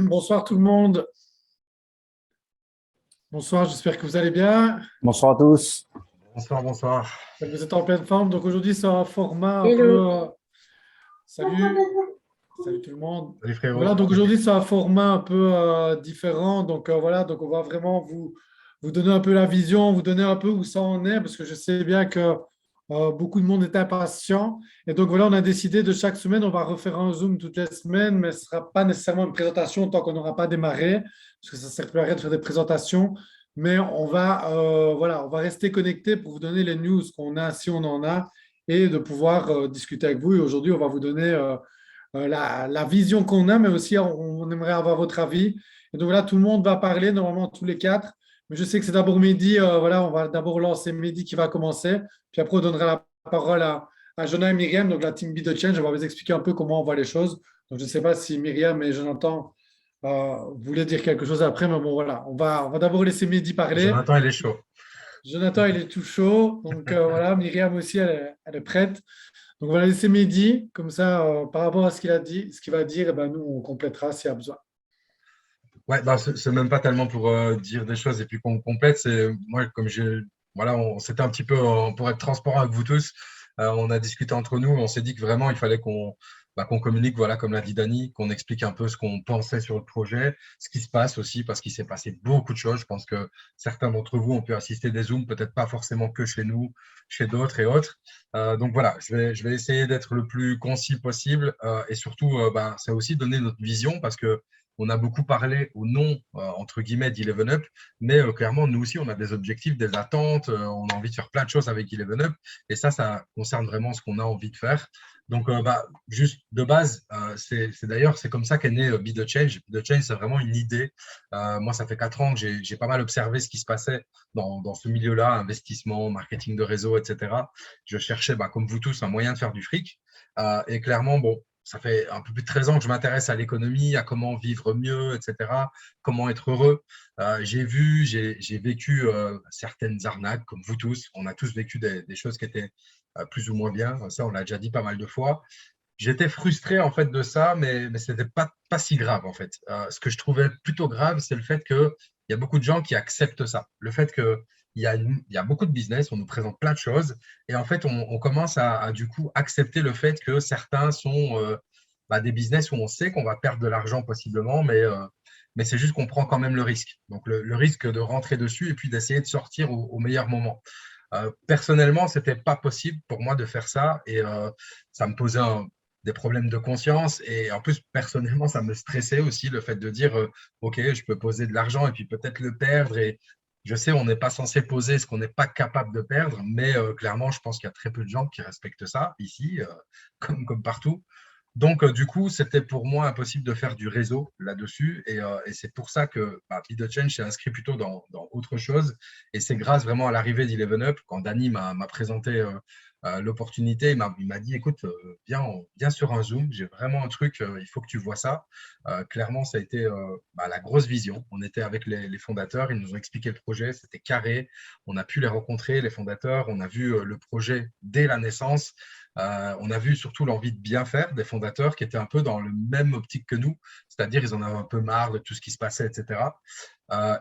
Bonsoir tout le monde. Bonsoir, j'espère que vous allez bien. Bonsoir à tous. Bonsoir, bonsoir. J'espère que vous êtes en pleine forme. Donc aujourd'hui, c'est un format un Hello. peu. Salut, salut tout le monde. Salut frérot. Voilà, donc aujourd'hui, c'est un format un peu différent. Donc voilà, donc on va vraiment vous donner un peu la vision, vous donner un peu où ça en est, parce que je sais bien que beaucoup de monde est impatient. Et donc voilà, on a décidé de chaque semaine, on va refaire un Zoom toutes les semaines, mais ce ne sera pas nécessairement une présentation tant qu'on n'aura pas démarré, parce que ça ne sert plus à rien de faire des présentations. Mais voilà, on va rester connecté pour vous donner les news qu'on a, si on en a, et de pouvoir discuter avec vous. Et aujourd'hui, on va vous donner la vision qu'on a, mais aussi on aimerait avoir votre avis. Et donc là, tout le monde va parler, normalement tous les quatre. Mais je sais que c'est d'abord Mehdi. Voilà, on va d'abord lancer Mehdi qui va commencer. Puis après, on donnera la parole à Jonah et Myriam, donc la team Be The Change. On va vous expliquer un peu comment on voit les choses. Donc je ne sais pas si Myriam et Jonathan voulaient dire quelque chose après, mais bon, voilà. On va d'abord laisser Mehdi parler. Jonathan, il est chaud. Jonathan, il est tout chaud. Donc voilà, Myriam aussi, elle est prête. Donc, on va laisser Mehdi, comme ça, par rapport à ce qu'il a dit, ce qu'il va dire, eh ben, nous, on complétera s'il y a besoin. Ouais, bah, c'est même pas tellement pour dire des choses et puis qu'on complète. C'est moi, voilà, c'était un petit peu pour être transparent avec vous tous. On a discuté entre nous. On s'est dit que vraiment, il fallait qu'on communique, voilà, comme l'a dit Dani, qu'on explique un peu ce qu'on pensait sur le projet, ce qui se passe aussi, parce qu'il s'est passé beaucoup de choses. Je pense que certains d'entre vous ont pu assister des Zooms, peut-être pas forcément que chez nous, chez d'autres et autres. Donc voilà, je vais essayer d'être le plus concis possible et surtout, c'est aussi donner notre vision parce que on a beaucoup parlé au nom, entre guillemets, d'Eleven Up, mais clairement, nous aussi, on a des objectifs, des attentes, on a envie de faire plein de choses avec Eleven Up, et ça concerne vraiment ce qu'on a envie de faire. Donc, juste de base, c'est d'ailleurs, c'est comme ça qu'est né Be The Change. Be The Change, c'est vraiment une idée. Moi, ça fait 4 ans que j'ai pas mal observé ce qui se passait dans ce milieu-là, investissement, marketing de réseau, etc. Je cherchais, comme vous tous, un moyen de faire du fric. Et clairement, bon, ça fait un peu plus de 13 ans que je m'intéresse à l'économie, à comment vivre mieux, etc., comment être heureux. J'ai vécu certaines arnaques, comme vous tous. On a tous vécu des choses qui étaient plus ou moins bien. Ça, on l'a déjà dit pas mal de fois. J'étais frustré en fait de ça, mais ce n'était pas si grave en fait. Ce que je trouvais plutôt grave, c'est le fait qu'il y a beaucoup de gens qui acceptent ça. Le fait que il y a beaucoup de business, on nous présente plein de choses, et en fait, on commence à du coup accepter le fait que certains sont des business où on sait qu'on va perdre de l'argent possiblement, mais c'est juste qu'on prend quand même le risque. Donc, le risque de rentrer dessus et puis d'essayer de sortir au meilleur moment. Personnellement, ce n'était pas possible pour moi de faire ça et ça me posait des problèmes de conscience et en plus, personnellement, ça me stressait aussi le fait de dire OK, je peux poser de l'argent et puis peut-être le perdre et je sais, on n'est pas censé poser ce qu'on n'est pas capable de perdre, mais clairement, je pense qu'il y a très peu de gens qui respectent ça ici, comme partout. Donc, du coup, c'était pour moi impossible de faire du réseau là-dessus. Et c'est pour ça que Be The Change s'est inscrit plutôt dans autre chose. Et c'est grâce vraiment à l'arrivée d'Eleven Up, quand Danny m'a présenté l'opportunité, il m'a dit, écoute, viens sur un Zoom, j'ai vraiment un truc, il faut que tu vois ça. Clairement, ça a été la grosse vision. On était avec les fondateurs, ils nous ont expliqué le projet, c'était carré. On a pu les rencontrer, les fondateurs, on a vu le projet dès la naissance. On a vu surtout l'envie de bien faire des fondateurs qui étaient un peu dans le même optique que nous, c'est-à-dire ils en avaient un peu marre de tout ce qui se passait, etc.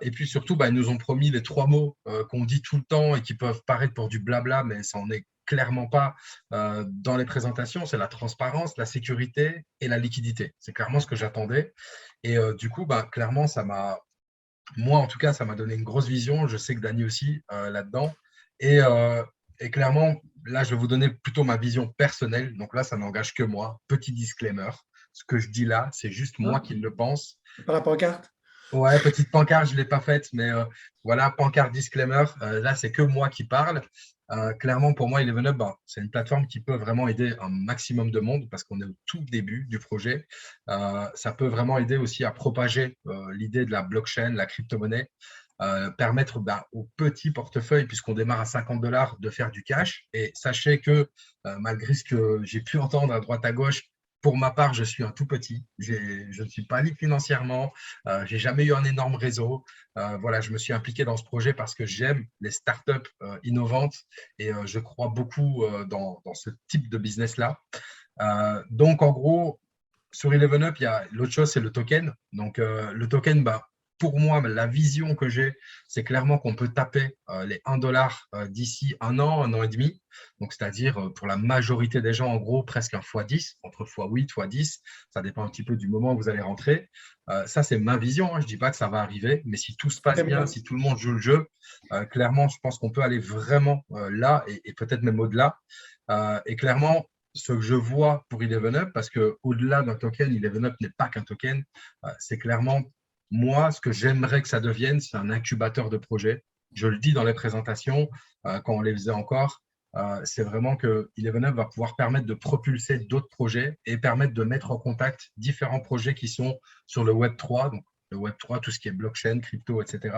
Et puis surtout, ils nous ont promis les 3 mots qu'on dit tout le temps et qui peuvent paraître pour du blabla, mais ça n'en est clairement pas dans les présentations, c'est la transparence, la sécurité et la liquidité. C'est clairement ce que j'attendais. Et du coup, clairement, moi en tout cas, ça m'a donné une grosse vision. Je sais que Dany aussi là-dedans. Et clairement, là, je vais vous donner plutôt ma vision personnelle. Donc là, ça n'engage que moi. Petit disclaimer. Ce que je dis là, c'est juste moi qui le pense. Par la pancarte? Ouais, petite pancarte, je ne l'ai pas faite, mais voilà, pancarte disclaimer. Là, c'est que moi qui parle. Clairement, pour moi, Eleven Up, c'est une plateforme qui peut vraiment aider un maximum de monde parce qu'on est au tout début du projet. Ça peut vraiment aider aussi à propager l'idée de la blockchain, la crypto-monnaie. Permettre aux petits portefeuilles, puisqu'on démarre à 50 $, de faire du cash. Et sachez que malgré ce que j'ai pu entendre à droite à gauche, pour ma part, je suis un tout petit. Je ne suis pas libre financièrement. Je n'ai jamais eu un énorme réseau. Voilà, je me suis impliqué dans ce projet parce que j'aime les startups innovantes et je crois beaucoup dans ce type de business-là. Donc, en gros, sur Eleven Up, il y a l'autre chose, c'est le token. Donc, le token, pour moi, la vision que j'ai, c'est clairement qu'on peut taper les 1 $ d'ici un an et demi. Donc, c'est-à-dire pour la majorité des gens, en gros, presque un x10, entre x8, x10. Ça dépend un petit peu du moment où vous allez rentrer. Ça, c'est ma vision. Hein. Je ne dis pas que ça va arriver, mais si tout se passe Très bien, bien. si tout le monde joue le jeu, clairement, je pense qu'on peut aller vraiment là et peut-être même au-delà. Et clairement, ce que je vois pour Eleven Up, parce qu'au-delà d'un token, Eleven Up n'est pas qu'un token, c'est clairement, moi, ce que j'aimerais que ça devienne, c'est un incubateur de projets. Je le dis dans les présentations, quand on les faisait encore, c'est vraiment que Eleven Up va pouvoir permettre de propulser d'autres projets et permettre de mettre en contact différents projets qui sont sur le Web3, donc le Web3, tout ce qui est blockchain, crypto, etc.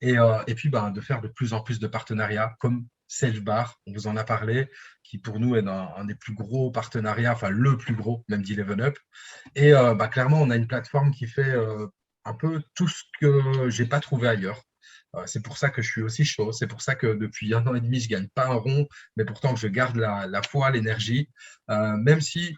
Et puis, de faire de plus en plus de partenariats comme SafeBar, on vous en a parlé, qui pour nous est un des plus gros partenariats, enfin le plus gros, même d'Eleven Up. Et clairement, on a une plateforme qui fait un peu tout ce que j'ai pas trouvé ailleurs. C'est pour ça que je suis aussi chaud. C'est pour ça que depuis un an et demi, je gagne pas un rond, mais pourtant que je garde la foi, l'énergie. Même si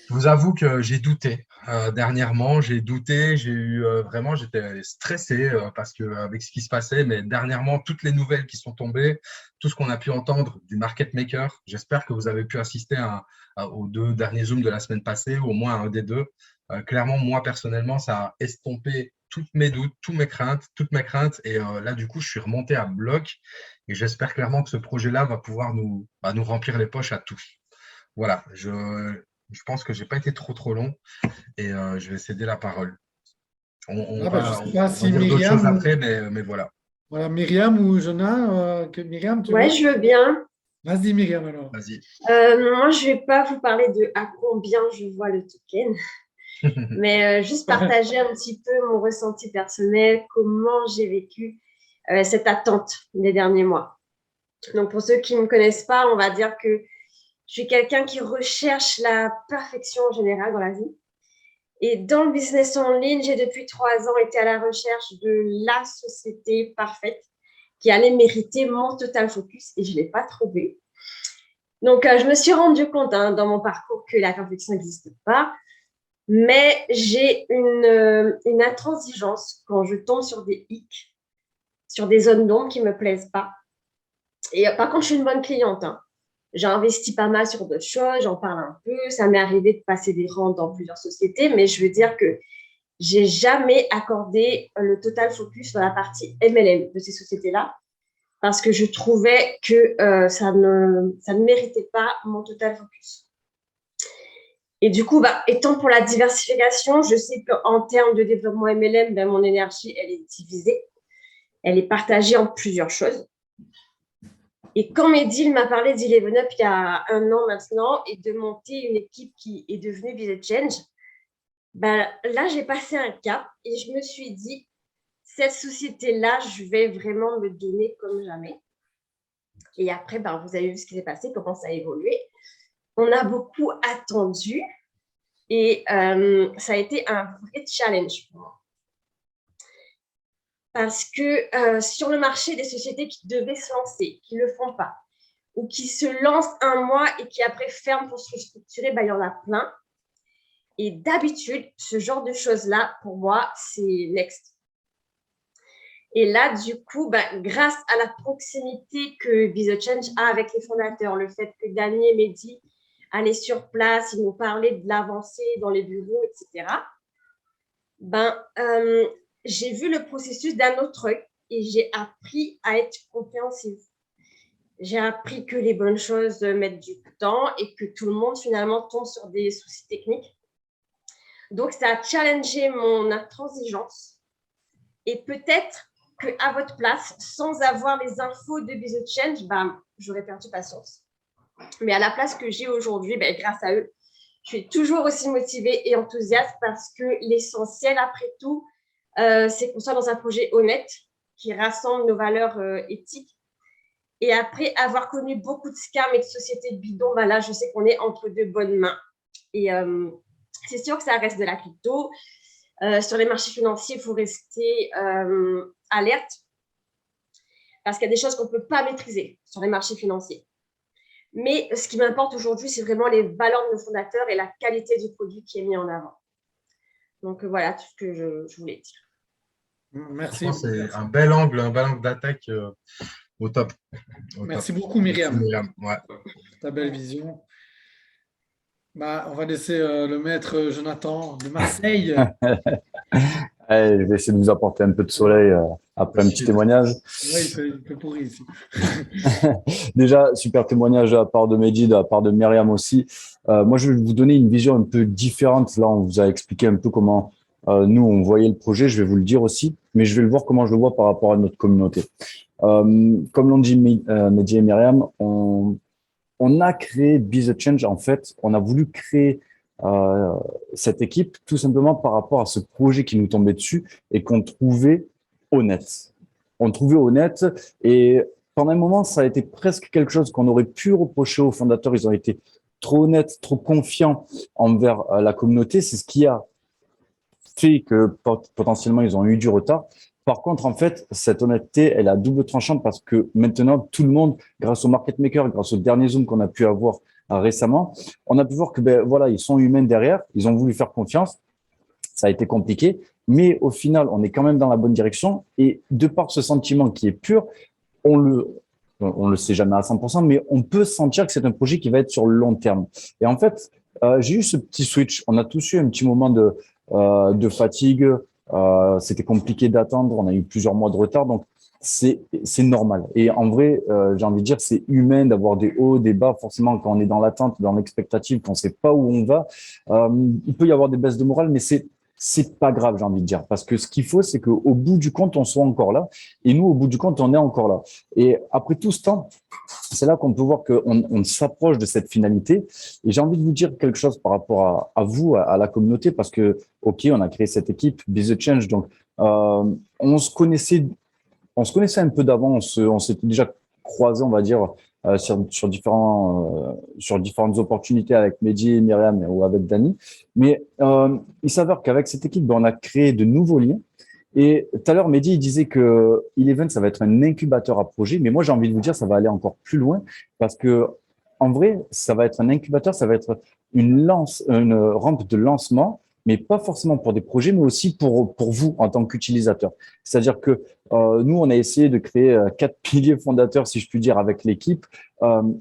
je vous avoue que j'ai douté. Dernièrement, j'ai douté, j'ai eu vraiment, j'étais stressé parce que avec ce qui se passait, mais dernièrement, toutes les nouvelles qui sont tombées, tout ce qu'on a pu entendre du market maker, j'espère que vous avez pu assister aux 2 derniers Zooms de la semaine passée, ou au moins à un des deux. Clairement, moi personnellement, ça a estompé toutes mes doutes, toutes mes craintes, et là, du coup, je suis remonté à bloc, et j'espère clairement que ce projet-là va pouvoir nous remplir les poches à tous. Voilà, je pense que j'ai pas été trop long et je vais céder la parole. On Je ne va, sais pas on va si dire d'autres choses Myriam, après, mais voilà. voilà, Myriam ou Jonah, Myriam, tu Ouais, veux? je veux bien. Vas-y, Myriam, alors. Vas-y. Moi, je vais pas vous parler de à combien je vois le token, mais juste partager un petit peu mon ressenti personnel, comment j'ai vécu cette attente des derniers mois. Donc, pour ceux qui ne me connaissent pas, on va dire que je suis quelqu'un qui recherche la perfection en général dans la vie. Et dans le business en ligne, j'ai depuis 3 ans été à la recherche de la société parfaite qui allait mériter mon total focus et je ne l'ai pas trouvé. Donc, je me suis rendu compte dans mon parcours que la perfection n'existe pas, mais j'ai une intransigeance quand je tombe sur des hicks, sur des zones d'ombre qui ne me plaisent pas. Et par contre, je suis une bonne cliente. J'ai investi pas mal sur d'autres choses, j'en parle un peu. Ça m'est arrivé de passer des rangs dans plusieurs sociétés, mais je veux dire que j'ai jamais accordé le total focus sur la partie MLM de ces sociétés-là parce que je trouvais que ça ne méritait pas mon total focus. Et du coup, étant pour la diversification, je sais qu'en termes de développement MLM, mon énergie, elle est divisée. Elle est partagée en plusieurs choses. Et quand Mehdi m'a parlé d'Eleven Up il y a un an maintenant et de monter une équipe qui est devenue Business Change, là, j'ai passé un cap et je me suis dit, cette société-là, je vais vraiment me donner comme jamais. Et après, vous avez vu ce qui s'est passé, comment ça a évolué. On a beaucoup attendu et ça a été un vrai challenge pour moi. Parce que sur le marché des sociétés qui devaient se lancer, qui ne le font pas, ou qui se lancent un mois et qui après ferment pour se restructurer, il y en a plein. Et d'habitude, ce genre de choses-là, pour moi, c'est next. Et là, du coup, grâce à la proximité que Business Change a avec les fondateurs, le fait que Daniel et Mehdi allaient sur place, ils nous parlaient de l'avancée dans les bureaux, etc. J'ai vu le processus d'un autre œil et j'ai appris à être compréhensive. J'ai appris que les bonnes choses mettent du temps et que tout le monde, finalement, tombe sur des soucis techniques. Donc, ça a challengé mon intransigeance. Et peut-être qu'à votre place, sans avoir les infos de Business Change, j'aurais perdu patience. Mais à la place que j'ai aujourd'hui, grâce à eux, je suis toujours aussi motivée et enthousiaste parce que l'essentiel, après tout, c'est qu'on soit dans un projet honnête qui rassemble nos valeurs éthiques. Et après avoir connu beaucoup de scams et de sociétés de bidons, là, je sais qu'on est entre de bonnes mains. Et c'est sûr que ça reste de la crypto. Sur les marchés financiers, il faut rester alerte parce qu'il y a des choses qu'on ne peut pas maîtriser sur les marchés financiers. Mais ce qui m'importe aujourd'hui, c'est vraiment les valeurs de nos fondateurs et la qualité du produit qui est mis en avant. Donc voilà tout ce que je voulais dire. Merci. Franchement, c'est Merci. un bel angle d'attaque au top. Au top. Merci beaucoup, Merci, Myriam, Myriam. Ouais. ta belle vision. Bah, on va laisser le maître Jonathan de Marseille. Allez, je vais essayer de vous apporter un peu de soleil après un petit témoignage. Ouais, il fait pourri ici. Déjà, super témoignage de la part de Mehdi, de la part de Myriam aussi. Moi, je vais vous donner une vision un peu différente. Là, on vous a expliqué un peu comment nous, on voyait le projet. Je vais vous le dire aussi, mais je vais le voir comment je le vois par rapport à notre communauté. Comme l'ont dit Mehdi et Myriam, on a créé Be The Change. En fait, on a voulu créer cette équipe tout simplement par rapport à ce projet qui nous tombait dessus et qu'on trouvait honnête. On trouvait honnête et pendant un moment, ça a été presque quelque chose qu'on aurait pu reprocher aux fondateurs. Ils ont été trop honnêtes, trop confiants envers la communauté. C'est ce qui a fait que potentiellement, ils ont eu du retard. Par contre, en fait, cette honnêteté, elle a double tranchant parce que maintenant, tout le monde, grâce au market maker, grâce au dernier Zoom qu'on a pu avoir récemment, on a pu voir que voilà, ils sont humains derrière, ils ont voulu faire confiance. Ça a été compliqué, mais au final, on est quand même dans la bonne direction. Et de par ce sentiment qui est pur, on le sait jamais à 100%, mais on peut sentir que c'est un projet qui va être sur le long terme. Et en fait, j'ai eu ce petit switch. On a tous eu un petit moment de fatigue. C'était compliqué d'attendre. On a eu plusieurs mois de retard. Donc, c'est normal. Et en vrai, j'ai envie de dire, c'est humain d'avoir des hauts, des bas. Forcément, quand on est dans l'attente, dans l'expectative, qu'on ne sait pas où on va, il peut y avoir des baisses de morale, mais c'est pas grave, j'ai envie de dire, parce que ce qu'il faut, c'est qu'au bout du compte, on soit encore là. Et nous, au bout du compte, on est encore là. Et après tout ce temps, c'est là qu'on peut voir qu'on s'approche de cette finalité. Et j'ai envie de vous dire quelque chose par rapport à vous, à la communauté, parce que, OK, on a créé cette équipe, Be The Change. Donc, on se connaissait un peu d'avant. On s'était déjà croisés, on va dire, sur différentes opportunités avec Mehdi, Myriam ou avec Dani. Mais il s'avère qu'avec cette équipe, on a créé de nouveaux liens. Et tout à l'heure, Mehdi, il disait que Eleven, ça va être un incubateur à projet. Mais moi, j'ai envie de vous dire, ça va aller encore plus loin parce que, en vrai, ça va être un incubateur, ça va être une rampe de lancement, mais pas forcément pour des projets, mais aussi pour vous en tant qu'utilisateur. C'est-à-dire que nous, on a essayé de créer 4 piliers fondateurs, si je puis dire, avec l'équipe.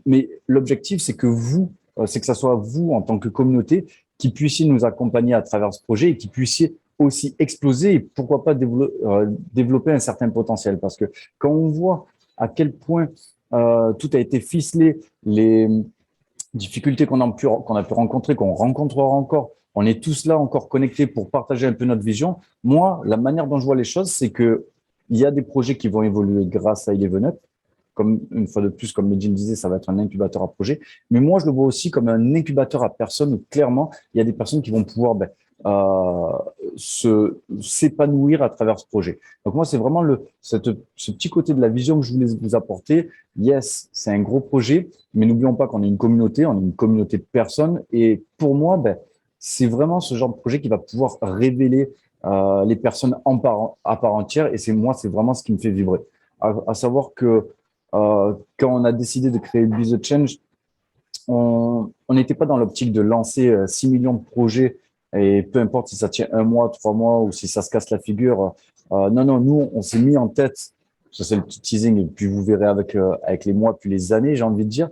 Mais l'objectif, c'est c'est que ça soit vous en tant que communauté qui puissiez nous accompagner à travers ce projet et qui puissiez aussi exploser et pourquoi pas développer un certain potentiel. Parce que quand on voit à quel point tout a été ficelé, les difficultés qu'on a pu rencontrer, qu'on rencontrera encore, on est tous là encore connectés pour partager un peu notre vision. Moi, la manière dont je vois les choses, c'est que il y a des projets qui vont évoluer grâce à Eleven Up. Comme une fois de plus, comme Medjin disait, ça va être un incubateur à projet. Mais moi, je le vois aussi comme un incubateur à personnes où clairement, il y a des personnes qui vont pouvoir s'épanouir à travers ce projet. Donc moi, c'est vraiment ce petit côté de la vision que je voulais vous apporter. Yes, c'est un gros projet, mais n'oublions pas qu'on est une communauté, on est une communauté de personnes. Et pour moi, c'est vraiment ce genre de projet qui va pouvoir révéler les personnes à part entière. Et c'est vraiment ce qui me fait vibrer. À savoir que quand on a décidé de créer Be The Change, on n'était pas dans l'optique de lancer 6 millions de projets et peu importe si ça tient 1 mois, 3 mois ou si ça se casse la figure. Non, nous, on s'est mis en tête, ça c'est le petit teasing et puis vous verrez avec les mois puis les années, j'ai envie de dire,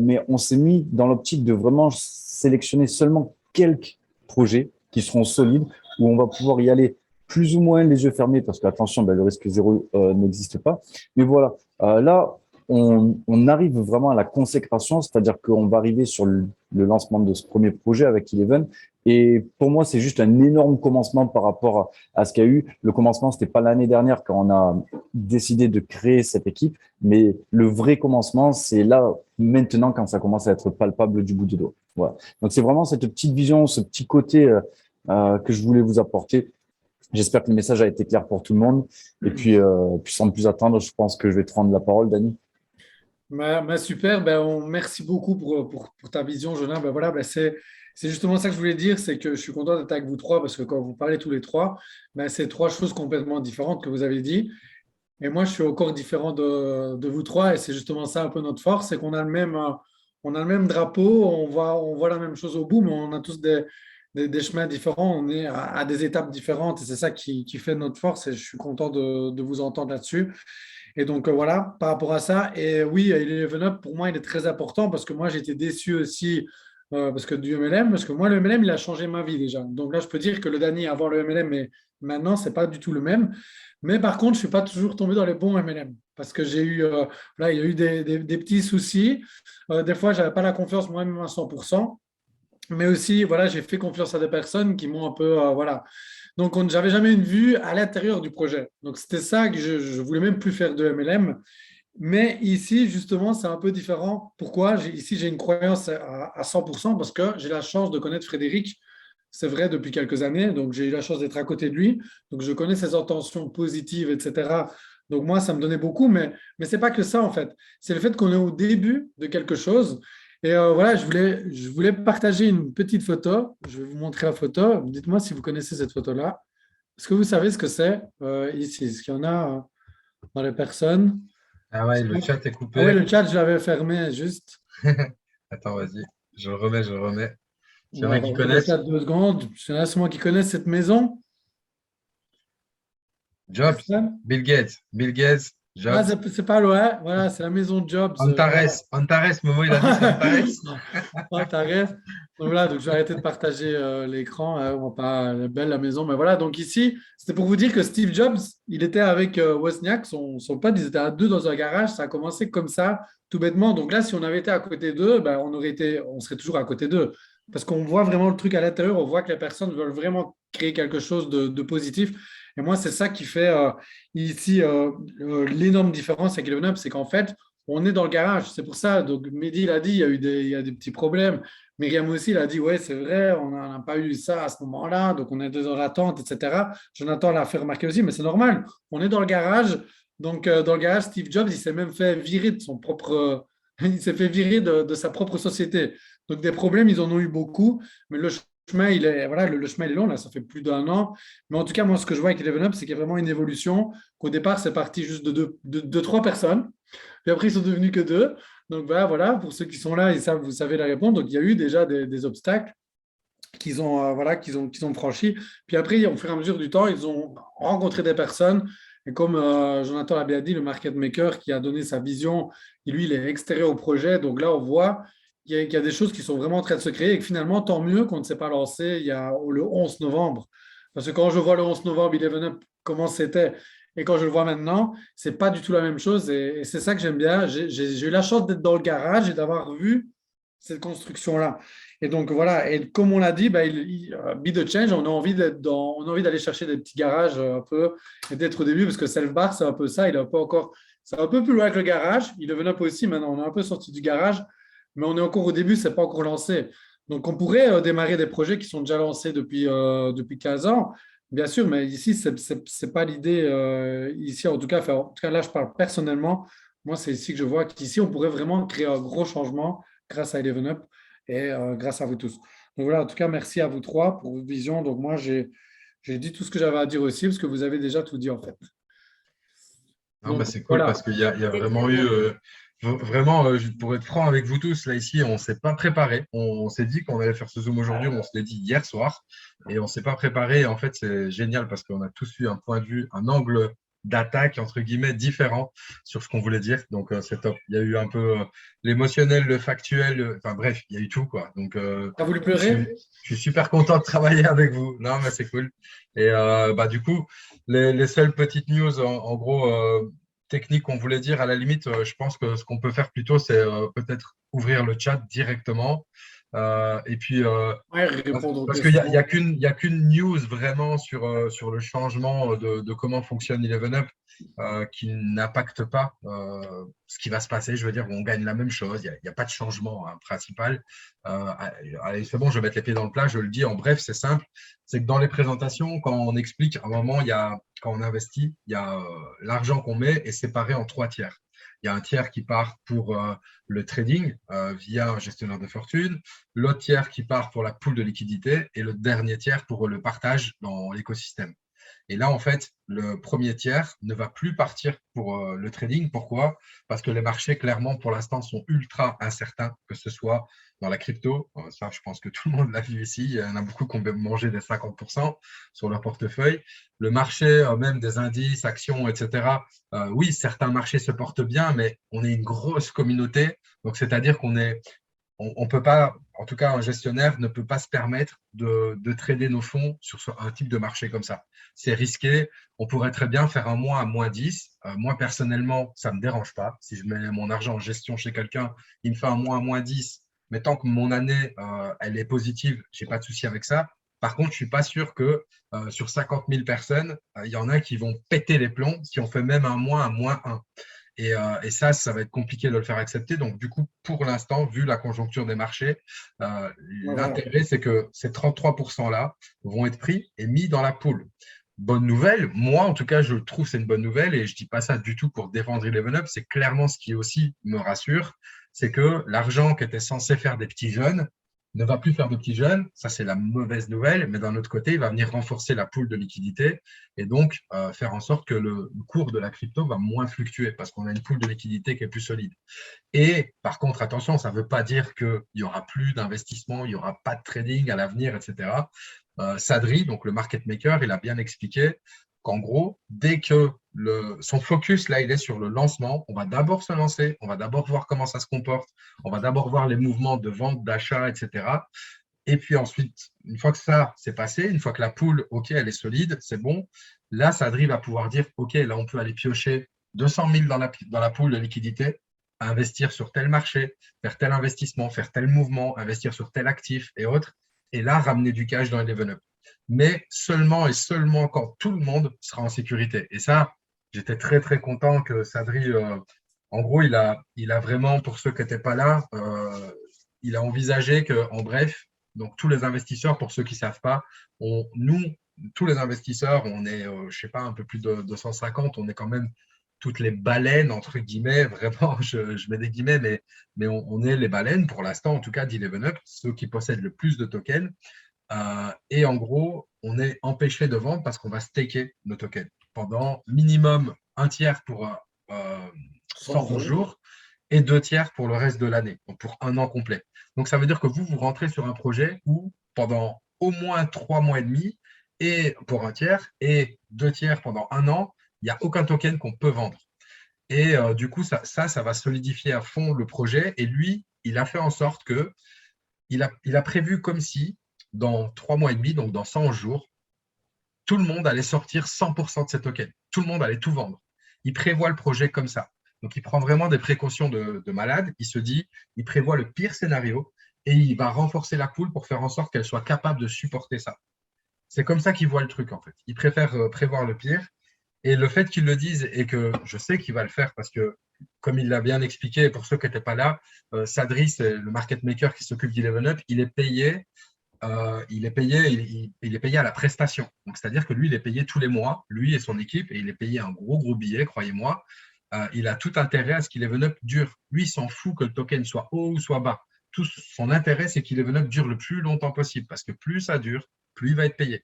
mais on s'est mis dans l'optique de vraiment sélectionner seulement quelques projets qui seront solides, où on va pouvoir y aller plus ou moins les yeux fermés, parce que attention, le risque zéro n'existe pas. Mais voilà, là, on arrive vraiment à la consécration, c'est-à-dire qu'on va arriver sur le lancement de ce premier projet avec Eleven. Et pour moi, c'est juste un énorme commencement par rapport à ce qu'il y a eu. Le commencement, c'était pas l'année dernière quand on a décidé de créer cette équipe, mais le vrai commencement, c'est là, maintenant, quand ça commence à être palpable du bout du doigt. Voilà. Donc, c'est vraiment cette petite vision, ce petit côté que je voulais vous apporter. J'espère que le message a été clair pour tout le monde. Et puis sans plus attendre, je pense que je vais te rendre la parole, Dani. Super, merci beaucoup pour ta vision, Jonas. Voilà, c'est justement ça que je voulais dire, c'est que je suis content d'être avec vous trois parce que quand vous parlez tous les trois, c'est 3 choses complètement différentes que vous avez dit. Et moi, je suis encore différent de vous trois et c'est justement ça un peu notre force, c'est qu'on a on a le même drapeau, on voit la même chose au bout, mais on a tous des chemins différents, on est à des étapes différentes et c'est ça qui fait notre force et je suis content de vous entendre là-dessus. Et donc voilà, par rapport à ça, et oui, Eleven Up, pour moi, il est très important parce que moi, j'étais déçu aussi parce que du MLM, parce que moi, le MLM, il a changé ma vie déjà. Donc là, je peux dire que le Dany avant le MLM, mais maintenant, c'est pas du tout le même. Mais par contre, je suis pas toujours tombé dans les bons MLM parce que j'ai eu, là, il y a eu des petits soucis. Des fois, j'avais pas la confiance moi-même à 100%. Mais aussi, voilà, j'ai fait confiance à des personnes qui m'ont un peu, voilà. Donc, j'avais jamais une vue à l'intérieur du projet. Donc, c'était ça que je voulais même plus faire de MLM. Mais ici, justement, c'est un peu différent. Pourquoi? Ici, j'ai une croyance à 100% parce que j'ai la chance de connaître Frédéric. C'est vrai depuis quelques années. Donc, j'ai eu la chance d'être à côté de lui. Donc, je connais ses intentions positives, etc. Donc, moi, ça me donnait beaucoup. Mais ce n'est pas que ça, en fait. C'est le fait qu'on est au début de quelque chose. Et voilà, je voulais partager une petite photo. Je vais vous montrer la photo. Dites-moi si vous connaissez cette photo-là. Est-ce que vous savez ce que c'est ici? Est-ce qu'il y en a dans les personnes? Ah ouais, le chat est Ah oui, coupé. le chat, je l'avais fermé juste. Attends, vas-y. Je le remets, je le remets. S'il y On en va a qui remettre le connaissent, chat 2 secondes. Il y en a sûrement qui connaissent cette maison. Jobs, Personne. Bill Gates, Ah, Jobs. c'est pas loin. Voilà, c'est la maison Jobs. Voilà. Antares, Momo, il a dit c'est Antares. Ah, t'as raison. Donc voilà, donc je vais arrêter de partager l'écran. On va pas, elle est belle la maison. Mais voilà, donc ici, c'était pour vous dire que Steve Jobs, il était avec Wozniak, son pote, ils étaient à deux dans un garage. Ça a commencé comme ça, tout bêtement. Donc là, si on avait été à côté d'eux, ben, on serait toujours à côté d'eux. Parce qu'on voit vraiment le truc à l'intérieur, on voit que les personnes veulent vraiment créer quelque chose de positif. Et moi, c'est ça qui fait ici l'énorme différence avec Eleven Up, c'est qu'en fait, on est dans le garage. C'est pour ça. Donc, Mehdi l'a dit, il y a des petits problèmes. Myriam aussi l'a dit, ouais, c'est vrai, on n'a pas eu ça à ce moment-là, donc on est dans l'attente, etc. Jonathan l'a fait remarquer aussi, mais c'est normal. On est dans le garage. Donc, dans le garage, Steve Jobs, il s'est même fait virer de son propre. Il s'est fait virer de sa propre société. Donc, des problèmes, ils en ont eu beaucoup. Mais le chemin, voilà, le chemin il est long, là, ça fait plus d'1 an. Mais en tout cas, moi, ce que je vois avec Eleven Up, c'est qu'il y a vraiment une évolution. Qu'au départ, c'est parti juste de 3 personnes. Puis après, ils sont devenus que 2. Donc voilà, pour ceux qui sont là, vous savez la réponse. Donc il y a eu déjà des obstacles qu'ils ont franchis. Puis après, au fur et à mesure du temps, ils ont rencontré des personnes. Et comme Jonathan l'a bien dit, le market maker qui a donné sa vision, lui, il est extérieur au projet. Donc là, on voit qu'il y a des choses qui sont vraiment en train de se créer et que finalement, tant mieux qu'on ne s'est pas lancé il y a le 11 novembre. Parce que quand je vois le 11 novembre, Eleven Up, comment c'était, et quand je le vois maintenant, c'est pas du tout la même chose. Et c'est ça que j'aime bien. J'ai eu la chance d'être dans le garage et d'avoir vu cette construction-là. Et donc voilà, et comme on l'a dit, bah, Be the Change, on a envie on a envie d'aller chercher des petits garages un peu et d'être au début parce que Self Bar, c'est un peu ça. Il est un peu encore, c'est un peu plus loin que le garage. Il est up aussi. Maintenant, on est un peu sorti du garage, mais on est encore au début. C'est pas encore lancé. Donc on pourrait démarrer des projets qui sont déjà lancés depuis 15 ans. Bien sûr, mais ici, ce n'est pas l'idée. Ici, en tout cas, en tout cas, là, je parle personnellement. Moi, c'est ici que je vois qu'ici, on pourrait vraiment créer un gros changement grâce à Eleven Up et grâce à vous tous. Donc voilà, en tout cas, merci à vous trois pour votre vision. Donc moi, j'ai dit tout ce que j'avais à dire aussi, parce que vous avez déjà tout dit en fait. Non, bah, Donc c'est cool parce voilà. qu'il y a C'est très vraiment eu, bien. vraiment, pour être franc avec vous tous, là ici, on ne s'est pas préparé. On s'est dit qu'on allait faire ce Zoom aujourd'hui, on se l'est dit hier soir et on ne s'est pas préparé. Et en fait, c'est génial parce qu'on a tous eu un point de vue, un angle d'attaque, entre guillemets, différent sur ce qu'on voulait dire. Donc, c'est top. Il y a eu un peu l'émotionnel, le factuel, enfin bref, il y a eu tout, quoi. Donc, T'as voulu je suis, pleurer? je suis super content de travailler avec vous. Non, mais c'est cool. Et bah, du coup, les seules petites news, en gros, techniques qu'on voulait dire, à la limite, je pense que ce qu'on peut faire plutôt, c'est peut-être ouvrir le chat directement. Et puis, Ouais, répondre aux parce qu'il questions. y a qu'une news vraiment sur le changement de comment fonctionne Eleven Up qui n'impacte pas ce qui va se passer. Je veux dire, on gagne la même chose. Il y a pas de changement hein, principal. Allez, c'est bon, je vais mettre les pieds dans le plat. Je le dis en bref, c'est simple. C'est que dans les présentations, quand on explique, à un moment, quand on investit, il y a l'argent qu'on met est séparé en 3 tiers. Il y a un tiers qui part pour le trading via un gestionnaire de fortune, l'autre tiers qui part pour la pool de liquidité et le dernier tiers pour le partage dans l'écosystème. Et là, en fait, le premier tiers ne va plus partir pour le trading. Pourquoi? Parce que les marchés, clairement, pour l'instant, sont ultra incertains, que ce soit dans la crypto. Ça, je pense que tout le monde l'a vu ici. Il y en a beaucoup qui ont mangé des 50% sur leur portefeuille. Le marché, même des indices, actions, etc. Oui, certains marchés se portent bien, mais on est une grosse communauté. Donc, c'est-à-dire on peut pas, en tout cas, un gestionnaire ne peut pas se permettre de trader nos fonds sur un type de marché comme ça. C'est risqué. On pourrait très bien faire un mois à -10. Moi, personnellement, ça me dérange pas. Si je mets mon argent en gestion chez quelqu'un, il me fait un mois à -10. Mais tant que mon année, elle est positive, j'ai pas de souci avec ça. Par contre, je suis pas sûr que sur 50 000 personnes, il y en a qui vont péter les plombs si on fait même un mois à -1. Et ça va être compliqué de le faire accepter. Donc, du coup, pour l'instant, vu la conjoncture des marchés, l'intérêt, c'est que ces 33%-là vont être pris et mis dans la pool. Bonne nouvelle, moi, en tout cas, je trouve que c'est une bonne nouvelle et je ne dis pas ça du tout pour défendre Eleven Up. C'est clairement ce qui aussi me rassure, c'est que l'argent qui était censé faire des petits jeunes ne va plus faire de petits jeunes. Ça, c'est la mauvaise nouvelle. Mais d'un autre côté, il va venir renforcer la pool de liquidité et donc faire en sorte que le cours de la crypto va moins fluctuer parce qu'on a une pool de liquidité qui est plus solide. Et par contre, attention, ça ne veut pas dire qu'il n'y aura plus d'investissement, il n'y aura pas de trading à l'avenir, etc. Sadri, donc le market maker, il a bien expliqué qu'en gros, dès que son focus, là, il est sur le lancement, on va d'abord se lancer, on va d'abord voir comment ça se comporte, on va d'abord voir les mouvements de vente, d'achat, etc. Et puis ensuite, une fois que ça s'est passé, une fois que la pool, OK, elle est solide, c'est bon, là, Sadri va pouvoir dire, OK, là, on peut aller piocher 200 000 dans la pool de liquidité, investir sur tel marché, faire tel investissement, faire tel mouvement, investir sur tel actif et autres, et là, ramener du cash dans Eleven Up. Mais seulement et seulement quand tout le monde sera en sécurité. Et ça, j'étais très, très content que Sadri, en gros, il a vraiment, pour ceux qui n'étaient pas là, il a envisagé qu'en bref, donc tous les investisseurs, pour ceux qui ne savent pas, nous, tous les investisseurs, on est, je ne sais pas, un peu plus de 250, on est quand même toutes les baleines, entre guillemets, vraiment, je mets des guillemets, mais on est les baleines, pour l'instant, en tout cas, d'Eleven Up, ceux qui possèdent le plus de tokens. Et en gros, on est empêché de vendre parce qu'on va staker nos tokens pendant minimum un tiers pour 100 jours et 2 tiers pour le reste de l'année, donc pour un an complet. Donc, ça veut dire que vous rentrez sur un projet où pendant au moins 3 mois et demi, et pour un tiers, et 2 tiers pendant un an, il n'y a aucun token qu'on peut vendre. Et du coup, ça va solidifier à fond le projet. Et lui, il a fait en sorte que il a prévu comme si dans 3 mois et demi, donc dans 100 jours, tout le monde allait sortir 100% de ses tokens. Tout le monde allait tout vendre. Il prévoit le projet comme ça. Donc, il prend vraiment des précautions de malade. Il se dit, il prévoit le pire scénario et il va renforcer la pool pour faire en sorte qu'elle soit capable de supporter ça. C'est comme ça qu'il voit le truc, en fait. Il préfère prévoir le pire. Et le fait qu'il le dise et que je sais qu'il va le faire parce que, comme il l'a bien expliqué, pour ceux qui n'étaient pas là, Sadri, c'est le market maker qui s'occupe d'Eleven Up. Il est payé à la prestation. Donc, c'est-à-dire que lui, il est payé tous les mois, lui et son équipe, et il est payé un gros billet, croyez-moi. Il a tout intérêt à ce qu'Eleven Up dure. Lui, il s'en fout que le token soit haut ou soit bas. Tout son intérêt, c'est qu'Eleven Up dure le plus longtemps possible, parce que plus ça dure, plus il va être payé.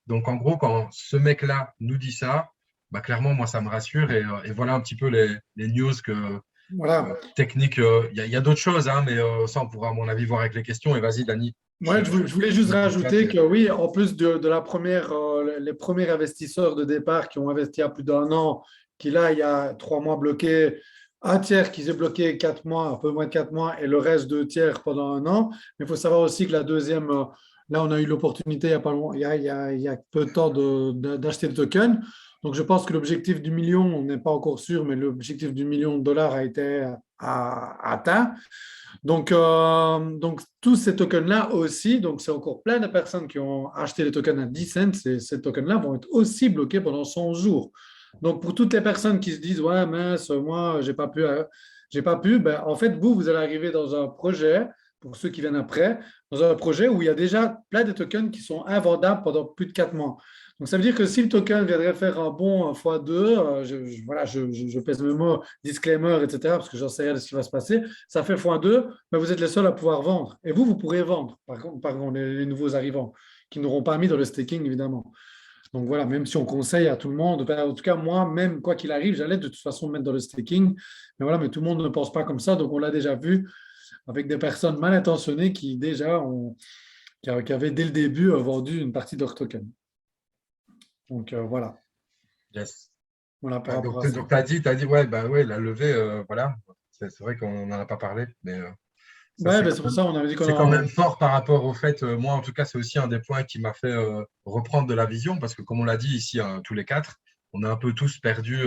Donc, en gros, quand ce mec-là nous dit ça, bah, clairement, moi, ça me rassure. Et voilà un petit peu les news techniques. Il y a d'autres choses, hein, mais ça, on pourra, à mon avis, voir avec les questions. Et vas-y, Dani. Ouais, je voulais juste rajouter que oui, en plus de la première, les premiers investisseurs de départ qui ont investi à plus d'1 an, qui là, il y a 3 mois bloqués, un tiers qui s'est bloqué 4 mois, un peu moins de 4 mois, et le reste 2 tiers pendant 1 an. Mais il faut savoir aussi que la deuxième, là, on a eu l'opportunité il y a peu de temps d'acheter des tokens. Donc, je pense que l'objectif du million, on n'est pas encore sûr, mais l'objectif du million de dollars a été atteint. Donc, tous ces tokens-là aussi, donc c'est encore plein de personnes qui ont acheté les tokens à 10 cents, ces tokens-là vont être aussi bloqués pendant 100 jours. Donc, pour toutes les personnes qui se disent, ouais, mince, moi, j'ai pas pu, ben, en fait, vous allez arriver dans un projet, pour ceux qui viennent après, dans un projet où il y a déjà plein de tokens qui sont invendables pendant plus de 4 mois. Donc, ça veut dire que si le token viendrait faire un bon x2, je pèse mes mots, disclaimer, etc., parce que j'en sais rien de ce qui va se passer, ça fait x2, mais vous êtes les seuls à pouvoir vendre. Et vous pourrez vendre, par contre les nouveaux arrivants, qui n'auront pas mis dans le staking, évidemment. Donc voilà, même si on conseille à tout le monde, ben, en tout cas, moi, même quoi qu'il arrive, j'allais de toute façon me mettre dans le staking. Mais voilà, mais tout le monde ne pense pas comme ça. Donc on l'a déjà vu avec des personnes mal intentionnées qui déjà qui avaient dès le début vendu une partie de leur token. Donc voilà, Yes. voilà par Ouais, rapport à ça. donc t'as dit, ouais, bah ouais, la levée, voilà. C'est vrai qu'on n'en a pas parlé, mais ça, Ouais, ben, c'est pour ça on avait dit qu'on c'est quand même en... fort par rapport au fait, moi en tout cas, c'est aussi un des points qui m'a fait reprendre de la vision, parce que comme on l'a dit ici, hein, tous les quatre, on a un peu tous perdu,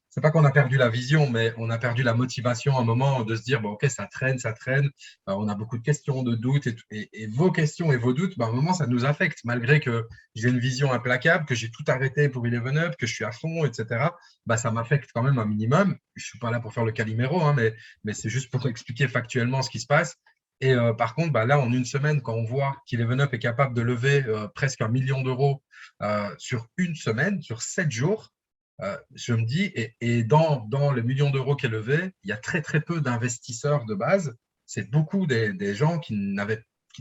c'est pas qu'on a perdu la vision, mais on a perdu la motivation à un moment de se dire, bon, ok, ça traîne, on a beaucoup de questions, de doutes, et vos questions et vos doutes, bah, à un moment, ça nous affecte, malgré que j'ai une vision implacable, que j'ai tout arrêté pour Eleven Up, que je suis à fond, etc. Bah, ça m'affecte quand même un minimum. Je suis pas là pour faire le Calimero, hein, mais c'est juste pour expliquer factuellement ce qui se passe. Et par contre, bah, là, en une semaine, quand on voit qu'Eleven Up est capable de lever presque 1 million d'euros sur une semaine, sur 7 jours, je me dis, et dans le million d'euros qui est levé, il y a très, très peu d'investisseurs de base. C'est beaucoup des gens qui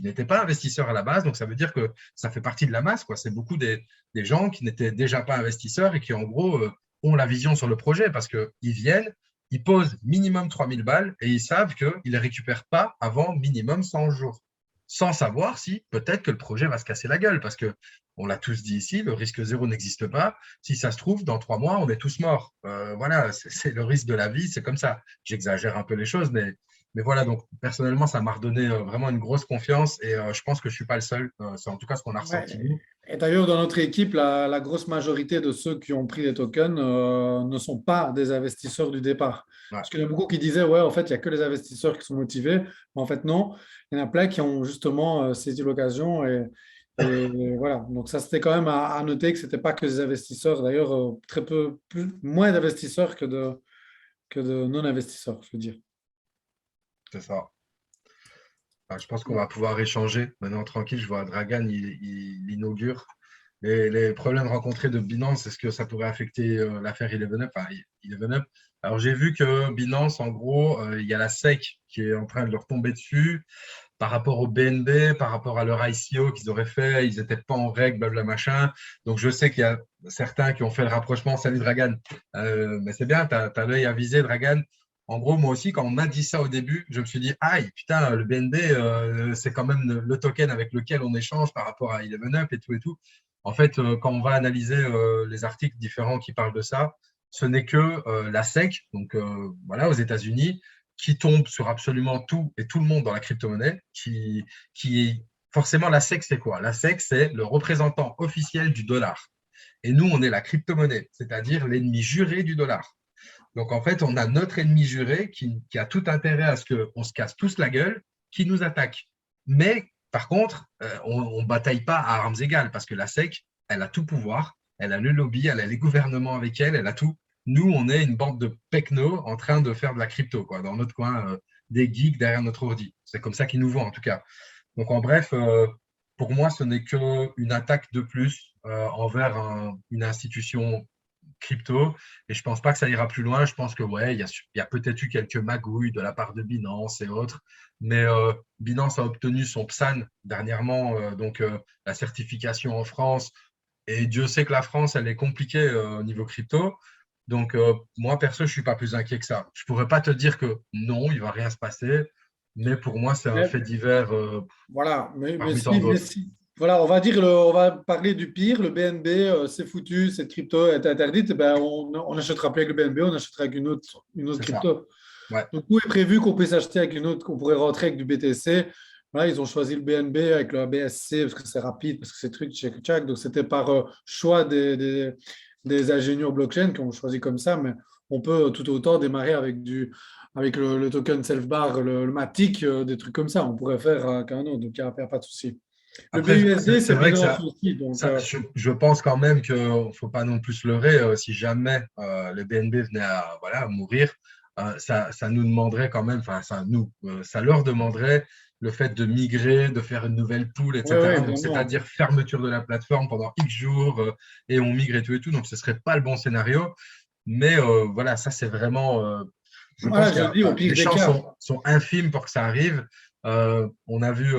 n'étaient pas investisseurs à la base. Donc, ça veut dire que ça fait partie de la masse, quoi. C'est beaucoup des gens qui n'étaient déjà pas investisseurs et qui, en gros, ont la vision sur le projet parce qu'ils viennent, ils posent minimum 3000 balles et ils savent qu'ils ne les récupèrent pas avant minimum 100 jours. Sans savoir si peut-être que le projet va se casser la gueule parce que on l'a tous dit ici, le risque zéro n'existe pas. Si ça se trouve, dans 3 mois, on est tous morts. Voilà, c'est le risque de la vie, c'est comme ça. J'exagère un peu les choses, mais voilà, donc personnellement, ça m'a redonné vraiment une grosse confiance et je pense que je ne suis pas le seul. C'est en tout cas ce qu'on a ressenti Ouais. nous. Et d'ailleurs, dans notre équipe, la grosse majorité de ceux qui ont pris des tokens ne sont pas des investisseurs du départ. Ouais. Parce qu'il y en a beaucoup qui disaient, ouais, en fait, il n'y a que les investisseurs qui sont motivés. Mais en fait, non. Il y en a plein qui ont justement saisi l'occasion. Et voilà. Donc, ça, c'était quand même à noter que ce n'était pas que des investisseurs. D'ailleurs, très peu, moins d'investisseurs que de non-investisseurs, je veux dire. C'est ça. Enfin, je pense qu'on va pouvoir échanger maintenant tranquille. Je vois Dragan, il inaugure. Les problèmes rencontrés de Binance, est-ce que ça pourrait affecter l'affaire Eleven Up, enfin, Eleven Up. Alors, j'ai vu que Binance, en gros, il y a la SEC qui est en train de leur tomber dessus par rapport au BNB, par rapport à leur ICO qu'ils auraient fait. Ils n'étaient pas en règle, blabla machin. Donc, je sais qu'il y a certains qui ont fait le rapprochement. Salut Dragan. Mais c'est bien, tu as l'œil avisé, Dragan. En gros, moi aussi, quand on m'a dit ça au début, je me suis dit, aïe, putain, le BNB, c'est quand même le token avec lequel on échange par rapport à Eleven Up et tout et tout. En fait, quand on va analyser les articles différents qui parlent de ça, ce n'est que la SEC, donc voilà, aux États-Unis, qui tombe sur absolument tout et tout le monde dans la crypto-monnaie, qui forcément, la SEC, c'est quoi? La SEC, c'est le représentant officiel du dollar. Et nous, on est la crypto-monnaie, c'est-à-dire l'ennemi juré du dollar. Donc, en fait, on a notre ennemi juré qui a tout intérêt à ce qu'on se casse tous la gueule, qui nous attaque. Mais, par contre, on ne bataille pas à armes égales parce que la SEC, elle a tout pouvoir, elle a le lobby, elle a les gouvernements avec elle, elle a tout. Nous, on est une bande de pecnos en train de faire de la crypto, quoi, dans notre coin, des geeks derrière notre ordi. C'est comme ça qu'ils nous voient, en tout cas. Donc, en bref, pour moi, ce n'est qu'une attaque de plus envers une institution crypto. Et je pense pas que ça ira plus loin. Je pense que ouais, il y a peut-être eu quelques magouilles de la part de Binance et autres. Mais Binance a obtenu son PSAN dernièrement, donc la certification en France. Et Dieu sait que la France, elle est compliquée au niveau crypto. Donc moi, perso, je suis pas plus inquiet que ça. Je pourrais pas te dire que non, il va rien se passer. Mais pour moi, c'est un fait divers Voilà, parmi tant d'autres. voilà, on va dire, on va parler du pire. Le BNB, c'est foutu, cette crypto est interdite. Eh ben, on n'achètera plus avec le BNB, on achètera avec une autre C'est ça. crypto. Ouais. Donc, tout est prévu qu'on puisse acheter avec une autre, qu'on pourrait rentrer avec du BTC. Voilà, ils ont choisi le BNB avec le BSC parce que c'est rapide, parce que c'est truc, tchac, tchac. Donc, c'était par choix des ingénieurs blockchain qui ont choisi comme ça, mais on peut tout autant démarrer avec le token self-bar, le Matic, des trucs comme ça. On pourrait faire qu'un autre, donc il n'y a pas de souci. Le Après, BUSD, c'est c'est vrai que Binance aussi. Donc, je pense quand même qu'il ne faut pas non plus se leurrer. Si jamais le BNB venait à, voilà, à mourir, ça nous demanderait quand même, enfin, ça leur demanderait le fait de migrer, de faire une nouvelle pool, ouais, ouais, etc. Donc, évidemment. c'est-à-dire fermeture de la plateforme pendant X jours et on migre et tout. Donc, ce ne serait pas le bon scénario. Mais voilà, ça, c'est vraiment. Je pense Voilà, je dis au les pire des chances cas. sont infimes pour que ça arrive. On a vu.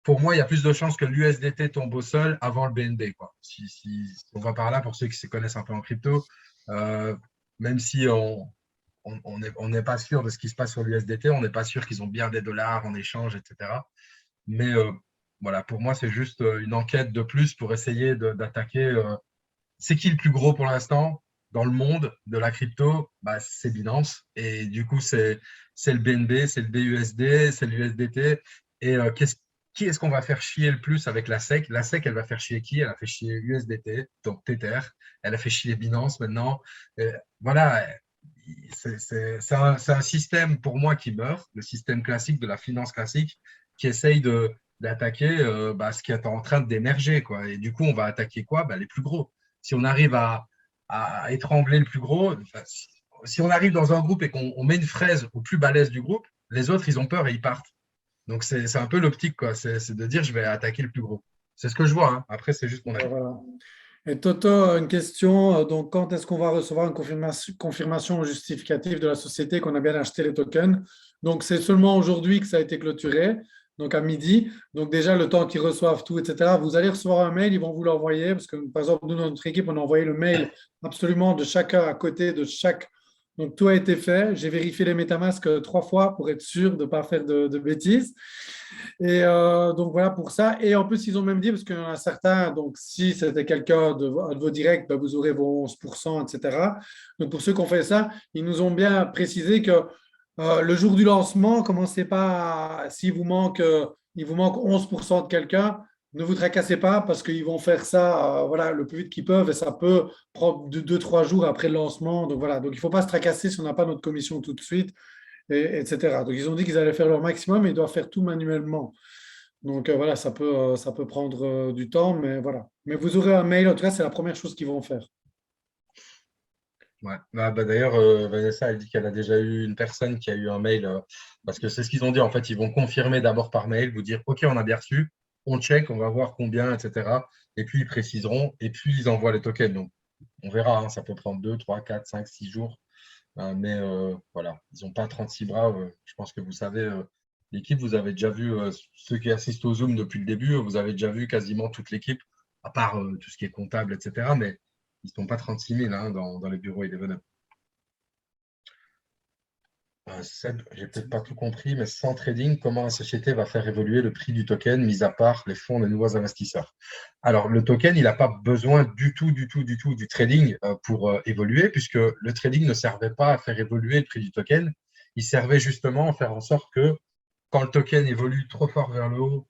pour moi, il y a plus de chances que l'USDT tombe au sol avant le BNB, quoi. Si on va par là, pour ceux qui se connaissent un peu en crypto, même si on n'est pas sûr de ce qui se passe sur l'USDT, on n'est pas sûr qu'ils ont bien des dollars en échange, etc. Mais voilà, pour moi, c'est juste une enquête de plus pour essayer d'attaquer. C'est qui le plus gros pour l'instant dans le monde de la crypto? Bah, c'est Binance. Et du coup, c'est le BNB, c'est le BUSD, c'est l'USDT. Et qui est-ce qu'on va faire chier le plus avec la SEC? La SEC, elle va faire chier qui? Elle a fait chier USDT, donc Tether. Elle a fait chier Binance maintenant. Voilà, c'est un système pour moi qui meurt, le système classique de la finance classique, qui essaye d'attaquer ce qui est en train d'émerger, quoi. Et du coup, on va attaquer quoi? Les plus gros. Si on arrive à étrangler le plus gros, si on arrive dans un groupe et qu'on met une fraise au plus balèze du groupe, les autres, ils ont peur et ils partent. Donc, c'est un peu l'optique, quoi. C'est de dire, je vais attaquer le plus gros. C'est ce que je vois, hein. Après, c'est juste mon avis. Voilà. Et Toto, une question. Donc, quand est-ce qu'on va recevoir une confirmation justificative de la société qu'on a bien acheté les tokens? Donc, c'est seulement aujourd'hui que ça a été clôturé, donc à midi. Donc, déjà, le temps qu'ils reçoivent tout, etc. Vous allez recevoir un mail, ils vont vous l'envoyer, parce que, par exemple, nous, dans notre équipe, on a envoyé le mail absolument de chacun à côté de chaque. Donc, tout a été fait. J'ai vérifié les MetaMask 3 fois pour être sûr de ne pas faire de bêtises. Et donc voilà pour ça. Et en plus, ils ont même dit, parce qu'il y en a certains, donc si c'était quelqu'un de vos directs, ben, vous aurez vos 11%, etc. Donc pour ceux qui ont fait ça, ils nous ont bien précisé que le jour du lancement, commencez pas, s'il vous manque, il vous manque 11% de quelqu'un, ne vous tracassez pas parce qu'ils vont faire ça voilà, le plus vite qu'ils peuvent et ça peut prendre 2-3 jours après le lancement. Donc voilà, donc il ne faut pas se tracasser si on n'a pas notre commission tout de suite etc. Donc, ils ont dit qu'ils allaient faire leur maximum et ils doivent faire tout manuellement. Donc, voilà, ça peut prendre du temps, mais voilà. Mais vous aurez un mail, en tout cas, c'est la première chose qu'ils vont faire. Ouais. D'ailleurs, Vanessa, elle dit qu'elle a déjà eu une personne qui a eu un mail, parce que c'est ce qu'ils ont dit. En fait, ils vont confirmer d'abord par mail, vous dire, OK, on a bien reçu, on check, on va voir combien, etc. Et puis, ils préciseront, et puis, ils envoient les tokens. Donc, on verra, hein, ça peut prendre 2, 3, 4, 5, 6 jours. Mais voilà, ils n'ont pas 36 bras. Je pense que vous savez, l'équipe, vous avez déjà vu, ceux qui assistent au Zoom depuis le début, vous avez déjà vu quasiment toute l'équipe, à part tout ce qui est comptable, etc. Mais ils ne sont pas 36 000 hein, dans les bureaux et les veneurs. Seb, j'ai peut-être pas tout compris, mais sans trading, comment la société va faire évoluer le prix du token, mis à part les fonds des nouveaux investisseurs? Alors, le token, il n'a pas besoin du tout du trading pour évoluer, puisque le trading ne servait pas à faire évoluer le prix du token. Il servait justement à faire en sorte que quand le token évolue trop fort vers le haut,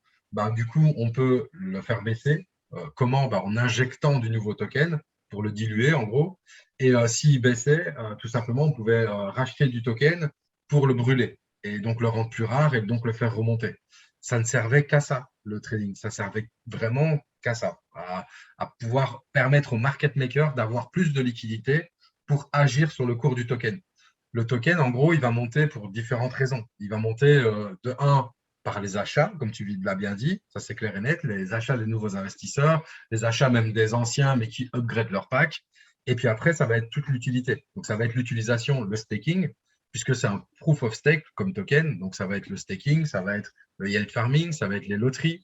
du coup, on peut le faire baisser. Comment? En injectant du nouveau token pour le diluer, en gros. Et s'il baissait, tout simplement, on pouvait racheter du token pour le brûler et donc le rendre plus rare et donc le faire remonter. Ça ne servait qu'à ça, le trading. Ça servait vraiment qu'à ça, à pouvoir permettre au market maker d'avoir plus de liquidité pour agir sur le cours du token. Le token, en gros, il va monter pour différentes raisons. Il va monter de 1 par les achats, comme tu l'as bien dit, ça c'est clair et net, les achats des nouveaux investisseurs, les achats même des anciens mais qui upgradent leur pack. Et puis après, ça va être toute l'utilité. Donc, ça va être l'utilisation, le staking, puisque c'est un proof of stake comme token. Donc, ça va être le staking, ça va être le yield farming, ça va être les loteries,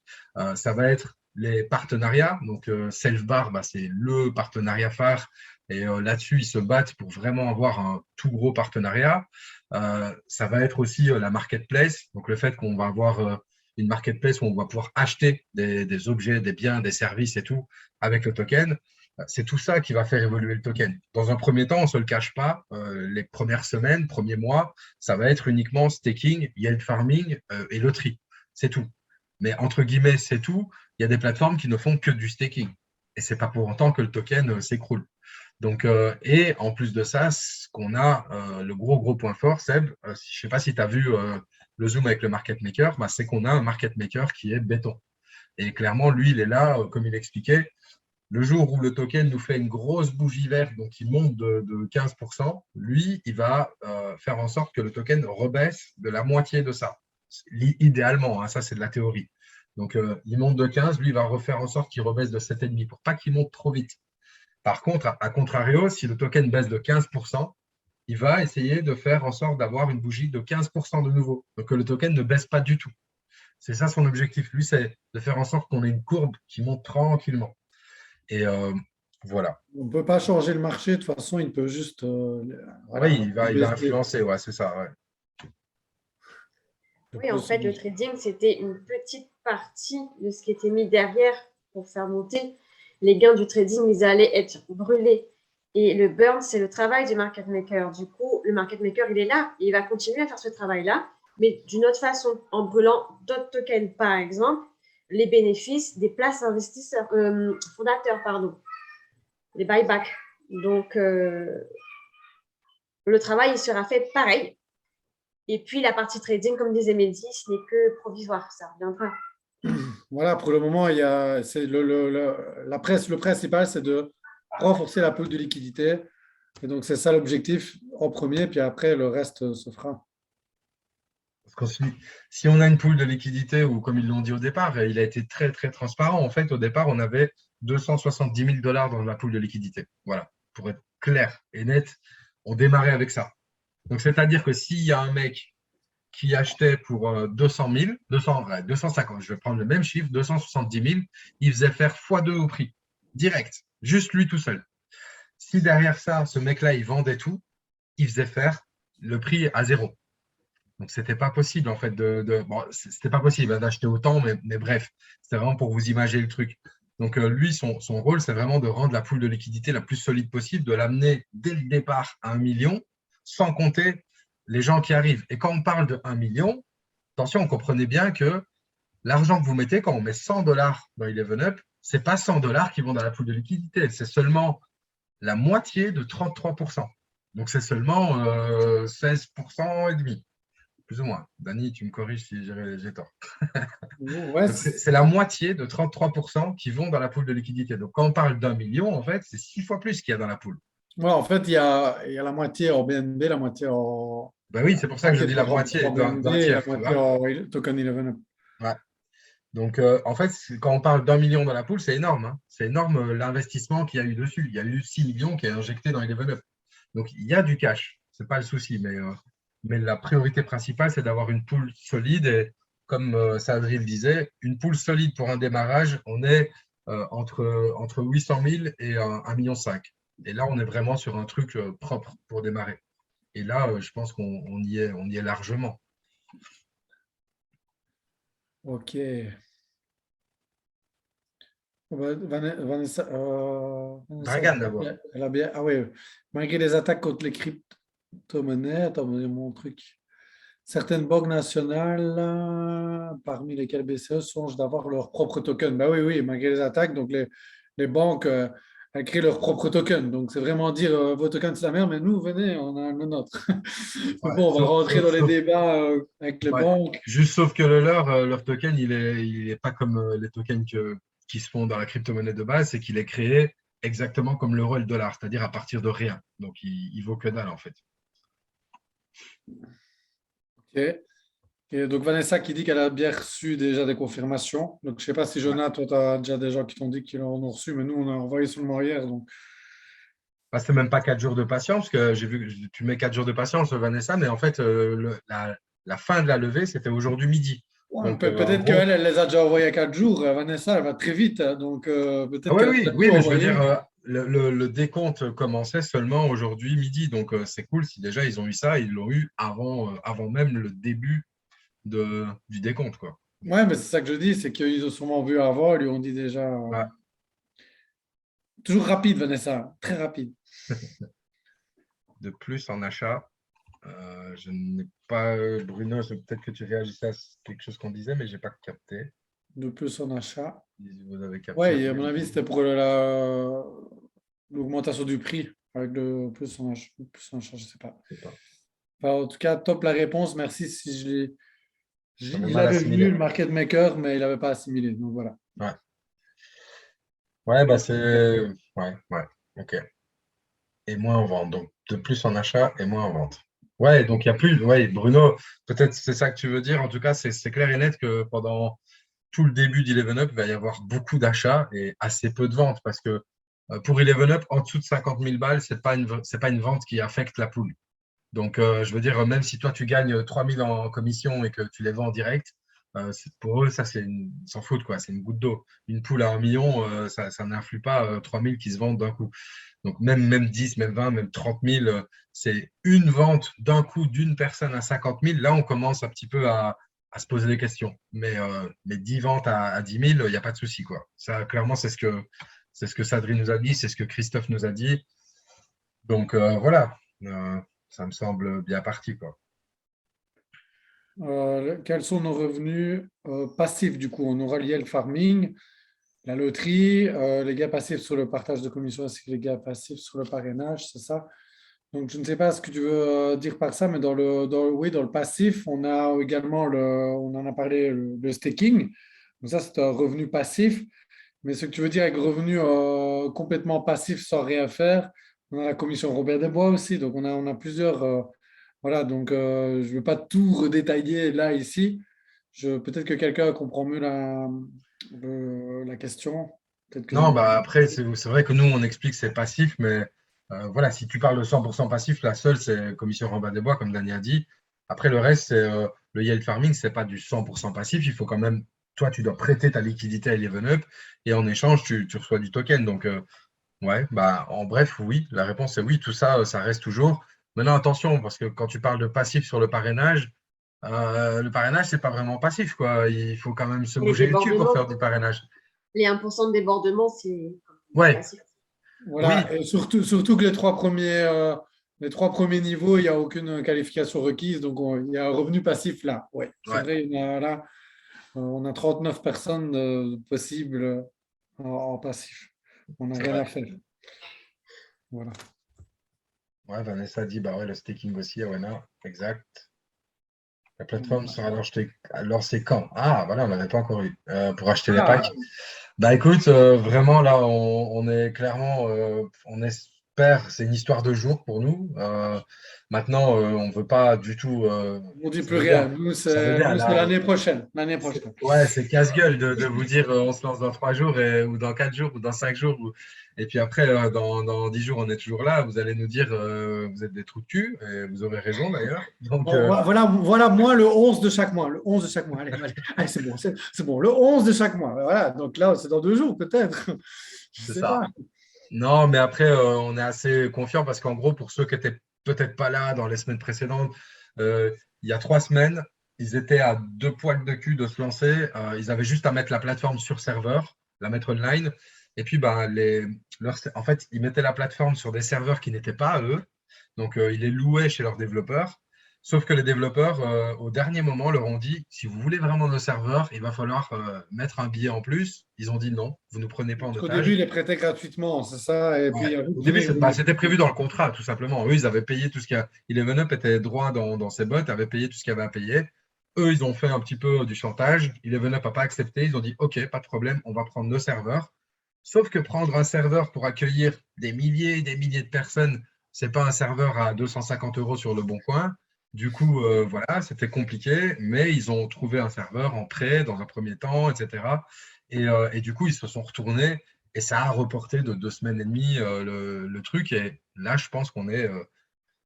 ça va être les partenariats. Donc, Selfbar, c'est le partenariat phare. Et là-dessus, ils se battent pour vraiment avoir un tout gros partenariat. Ça va être aussi la marketplace. Donc, le fait qu'on va avoir une marketplace où on va pouvoir acheter des objets, des biens, des services et tout avec le token. C'est tout ça qui va faire évoluer le token. Dans un premier temps, on ne se le cache pas, les premières semaines, premiers mois, ça va être uniquement staking, yield farming et loterie. C'est tout. Mais entre guillemets, c'est tout. Il y a des plateformes qui ne font que du staking. Et ce n'est pas pour autant que le token s'écroule. Donc, et en plus de ça, ce qu'on a, le gros point fort, Seb, je ne sais pas si tu as vu le Zoom avec le market maker, c'est qu'on a un market maker qui est béton. Et clairement, lui, il est là, comme il expliquait, le jour où le token nous fait une grosse bougie verte, donc il monte de 15%, lui, il va faire en sorte que le token rebaisse de la moitié de ça. Idéalement, hein, ça c'est de la théorie. Donc, il monte de 15, lui, il va refaire en sorte qu'il rebaisse de 7,5 pour pas qu'il monte trop vite. Par contre, à contrario, si le token baisse de 15%, il va essayer de faire en sorte d'avoir une bougie de 15% de nouveau, donc que le token ne baisse pas du tout. C'est ça son objectif. Lui, c'est de faire en sorte qu'on ait une courbe qui monte tranquillement. Et voilà. On ne peut pas changer le marché, de toute façon, il peut juste voilà, Oui, il va baisser. influencer, ouais, c'est ça. Ouais. Oui, en fait, le trading, c'était une petite partie de ce qui était mis derrière pour faire monter. Les gains du trading, ils allaient être brûlés. Et le burn, c'est le travail du market maker. Du coup, le market maker, il est là et il va continuer à faire ce travail-là, mais d'une autre façon, en brûlant d'autres tokens, par exemple, les bénéfices des places investisseurs, fondateurs, pardon, les buybacks. Donc, le travail, il sera fait pareil. Et puis, la partie trading, comme disait Mehdi, ce n'est que provisoire, ça reviendra. Voilà, pour le moment, c'est le principal, c'est de renforcer la pool de liquidité. Et donc, c'est ça l'objectif en premier, puis après, le reste se fera. Parce que si on a une pool de liquidité, ou comme ils l'ont dit au départ, il a été très, très transparent. En fait, au départ, on avait 270 000 $ dans la pool de liquidité. Voilà, pour être clair et net, on démarrait avec ça. Donc, c'est-à-dire que s'il y a un mec qui achetait pour 200 000, 250, je vais prendre le même chiffre, 270 000, il faisait faire x2 au prix, direct, juste lui tout seul. Si derrière ça, ce mec-là, il vendait tout, il faisait faire le prix à 0. Donc, c'était pas possible, en fait, bon, c'était pas possible d'acheter autant, mais bref, c'était vraiment pour vous imager le truc. Donc, lui, son rôle, c'est vraiment de rendre la pool de liquidité la plus solide possible, de l'amener dès le départ à 1 million, sans compter les gens qui arrivent. Et quand on parle de 1 million, attention, on comprenait bien que l'argent que vous mettez, quand on met 100 $ dans Eleven Up, ce n'est pas 100 $ qui vont dans la pool de liquidité, c'est seulement la moitié de 33%. Donc, c'est seulement 16% et demi, plus ou moins. Dany, tu me corriges si j'ai tort. Ouais, c'est la moitié de 33% qui vont dans la pool de liquidité. Donc, quand on parle d'1 million, en fait, c'est 6 fois plus qu'il y a dans la pool. ouais, en fait, il y a la moitié en BNB, la moitié en. Ben oui, c'est pour ça que je dis la moitié d'un tiers. La moitié en token 11. Ouais. Donc, en fait, quand on parle d'1 million dans la pool, c'est énorme. Hein. C'est énorme l'investissement qu'il y a eu dessus. Il y a eu 6 millions qui est injecté dans Eleven Up. Donc, il y a du cash. Ce n'est pas le souci. Mais la priorité principale, c'est d'avoir une pool solide. Et comme Sadri le disait, une pool solide pour un démarrage, on est entre 800 000 et 1,5 million. Et là, on est vraiment sur un truc propre pour démarrer. Et là, je pense qu'on y est largement. Ok. Vanessa, Dragan d'abord. Elle a bien. Ah oui, malgré les attaques contre les crypto-monnaies, attends, mon truc. Certaines banques nationales, parmi lesquelles BCE, songent d'avoir leur propre token. Ben oui, malgré les attaques, donc les banques elles créent leur propre token. Donc c'est vraiment dire vos tokens c'est la merde, mais nous, venez, on a le nôtre. Ouais, bon, on va rentrer dans les débats avec les banques. Juste sauf que leur token, il est pas comme les tokens qui se font dans la crypto-monnaie de base, c'est qu'il est créé exactement comme l'euro et le dollar, c'est-à-dire à partir de rien. Donc, il vaut que dalle, en fait. Ok. Et donc, Vanessa qui dit qu'elle a bien reçu déjà des confirmations. Donc, je ne sais pas si Jonathan, toi, tu as déjà des gens qui t'ont dit qu'ils l'ont reçu, mais nous, on a envoyé seulement hier. Donc. C'est même pas 4 jours de patience, parce que j'ai vu que tu mets 4 jours de patience, Vanessa, mais en fait, la fin de la levée, c'était aujourd'hui midi. Ouais, peut-être qu'elle les a déjà envoyés à 4 jours. Vanessa, elle va très vite. Donc, peut-être oui, mais je veux dire, le décompte commençait seulement aujourd'hui midi. Donc, c'est cool si déjà ils ont eu ça. Ils l'ont eu avant même le début du décompte, quoi. Ouais, mais c'est ça que je dis, c'est qu'ils ont sûrement vu avant. Ils lui ont dit déjà. Ouais. Toujours rapide, Vanessa. Très rapide. De plus en achat. Je n'ai pas, Bruno, peut-être que tu réagissais à quelque chose qu'on disait, mais je n'ai pas capté. De plus en achat. Vous avez capté. Oui, à mon avis, c'était pour l'augmentation du prix avec le plus en achat, je ne sais pas. Enfin, en tout cas, top la réponse. Merci si il avait vu le market maker, mais il n'avait pas assimilé. Donc voilà. Ouais, bah c'est. Ouais, ok. Et moins en vente. Donc, de plus en achat et moins en vente. Ouais, donc il n'y a plus. Ouais, Bruno, peut-être c'est ça que tu veux dire. En tout cas, c'est clair et net que pendant tout le début d'Eleven Up, il va y avoir beaucoup d'achats et assez peu de ventes parce que pour Eleven Up, en dessous de 50 000 balles, ce n'est pas une vente qui affecte la pool. Donc, je veux dire, même si toi, tu gagnes 3 000 en commission et que tu les vends en direct, Pour eux, ça, ils s'en foutent, quoi. C'est une goutte d'eau. Une poule à 1 million, ça n'influe pas 3 000 qui se vendent d'un coup. Donc, même 10, même 20, même 30 000, c'est une vente d'un coup d'une personne à 50 000. Là, on commence un petit peu à se poser des questions. Mais 10 ventes à 10 000, il n'y a pas de souci, quoi. Ça, clairement, c'est ce que Sadri nous a dit, c'est ce que Christophe nous a dit. Donc, voilà, ça me semble bien parti, quoi. Quels sont nos revenus passifs du coup? On aura lié le farming, la loterie, les gains passifs sur le partage de commissions ainsi que les gains passifs sur le parrainage, c'est ça? Donc, je ne sais pas ce que tu veux dire par ça, mais oui, dans le passif, on a également, on en a parlé, le staking. Donc, ça, c'est un revenu passif. Mais ce que tu veux dire avec revenu complètement passif sans rien faire, on a la commission Robert des Bois aussi. Donc, on a plusieurs. Voilà, donc je ne veux pas tout redétailler là, ici. Peut-être que quelqu'un comprend mieux la question. Peut-être que... Non, bah après, c'est vrai que nous, on explique que c'est passif, mais voilà, si tu parles de 100% passif, la seule, c'est commission Robin des Bois, comme Daniel a dit. Après, le reste, c'est le yield farming, c'est pas du 100% passif. Il faut quand même, toi, tu dois prêter ta liquidité à Eleven et en échange, tu reçois du token. Donc, ouais, bah en bref, oui, la réponse est oui, tout ça, ça reste toujours. Maintenant, attention, parce que quand tu parles de passif sur le parrainage, c'est pas vraiment passif, quoi. Il faut quand même se Les bouger le cul pour débordements, faire du parrainage. les 1% de débordement, c'est Ouais, facile. oui, Voilà, et surtout que les trois premiers niveaux, il n'y a aucune qualification requise, donc il y a un revenu passif là. Ouais, c'est ouais. vrai, on a 39 personnes possibles en passif. On n'a C'est rien vrai. à faire. Voilà. Ouais, Vanessa dit, bah ouais, le staking aussi, ouais, non, exact. La plateforme sera lancée quand? Ah, voilà, on n'avait pas encore eu pour acheter les packs. Ah, Bah écoute, vraiment là, on est clairement, on espère, c'est une histoire de jour pour nous. Maintenant, on ne veut pas du tout. on ne dit Ça plus veut bien, rien. Nous, ça veut c'est bien nous, c'est là. l'année prochaine. L'année prochaine. Ouais, c'est casse-gueule de vous dire on se lance dans 3 jours ou dans 4 jours ou dans 5 jours. Et puis après, dans 10 jours, on est toujours là. Vous allez nous dire vous êtes des trous de cul. Et vous aurez raison d'ailleurs. Donc, Bon, voilà, moi, le 11 de chaque mois. Le 11 de chaque mois. Allez, c'est bon, c'est bon. Le 11 de chaque mois. Voilà, donc là, c'est dans 2 jours, peut-être. Je ne c'est sais ça. pas. Non, mais après, on est assez confiant parce qu'en gros, pour ceux qui n'étaient peut-être pas là dans les semaines précédentes, euh, il y a 3 semaines, ils étaient à 2 poils de cul de se lancer. Ils avaient juste à mettre la plateforme sur serveur, la mettre online. Et puis, ben, en fait, ils mettaient la plateforme sur des serveurs qui n'étaient pas à eux. Donc, ils les louaient chez leurs développeurs. Sauf que les développeurs, au dernier moment, leur ont dit, si vous voulez vraiment nos serveurs, il va falloir mettre un billet en plus. Ils ont dit non, vous ne nous prenez pas en Au début, otage. il les prêtait gratuitement, c'est ça. Et puis, Ouais. il y a Au début, après, c'était prévu dans le contrat, tout simplement. Eux, ils avaient payé tout ce qu'il y a. Eleven Up était droit dans ses bottes, avait payé tout ce qu'il y avait à payer. Eux, ils ont fait un petit peu du chantage. Eleven Up n'a pas accepté. Ils ont dit OK, pas de problème, on va prendre nos serveurs. Sauf que prendre un serveur pour accueillir des milliers et des milliers de personnes, c'est pas un serveur à 250 € sur le bon coin. Du coup, voilà, c'était compliqué, mais ils ont trouvé un serveur en prêt dans un premier temps, etc. Et du coup, ils se sont retournés et ça a reporté de 2 semaines et demie le truc. Et là, je pense qu'on est.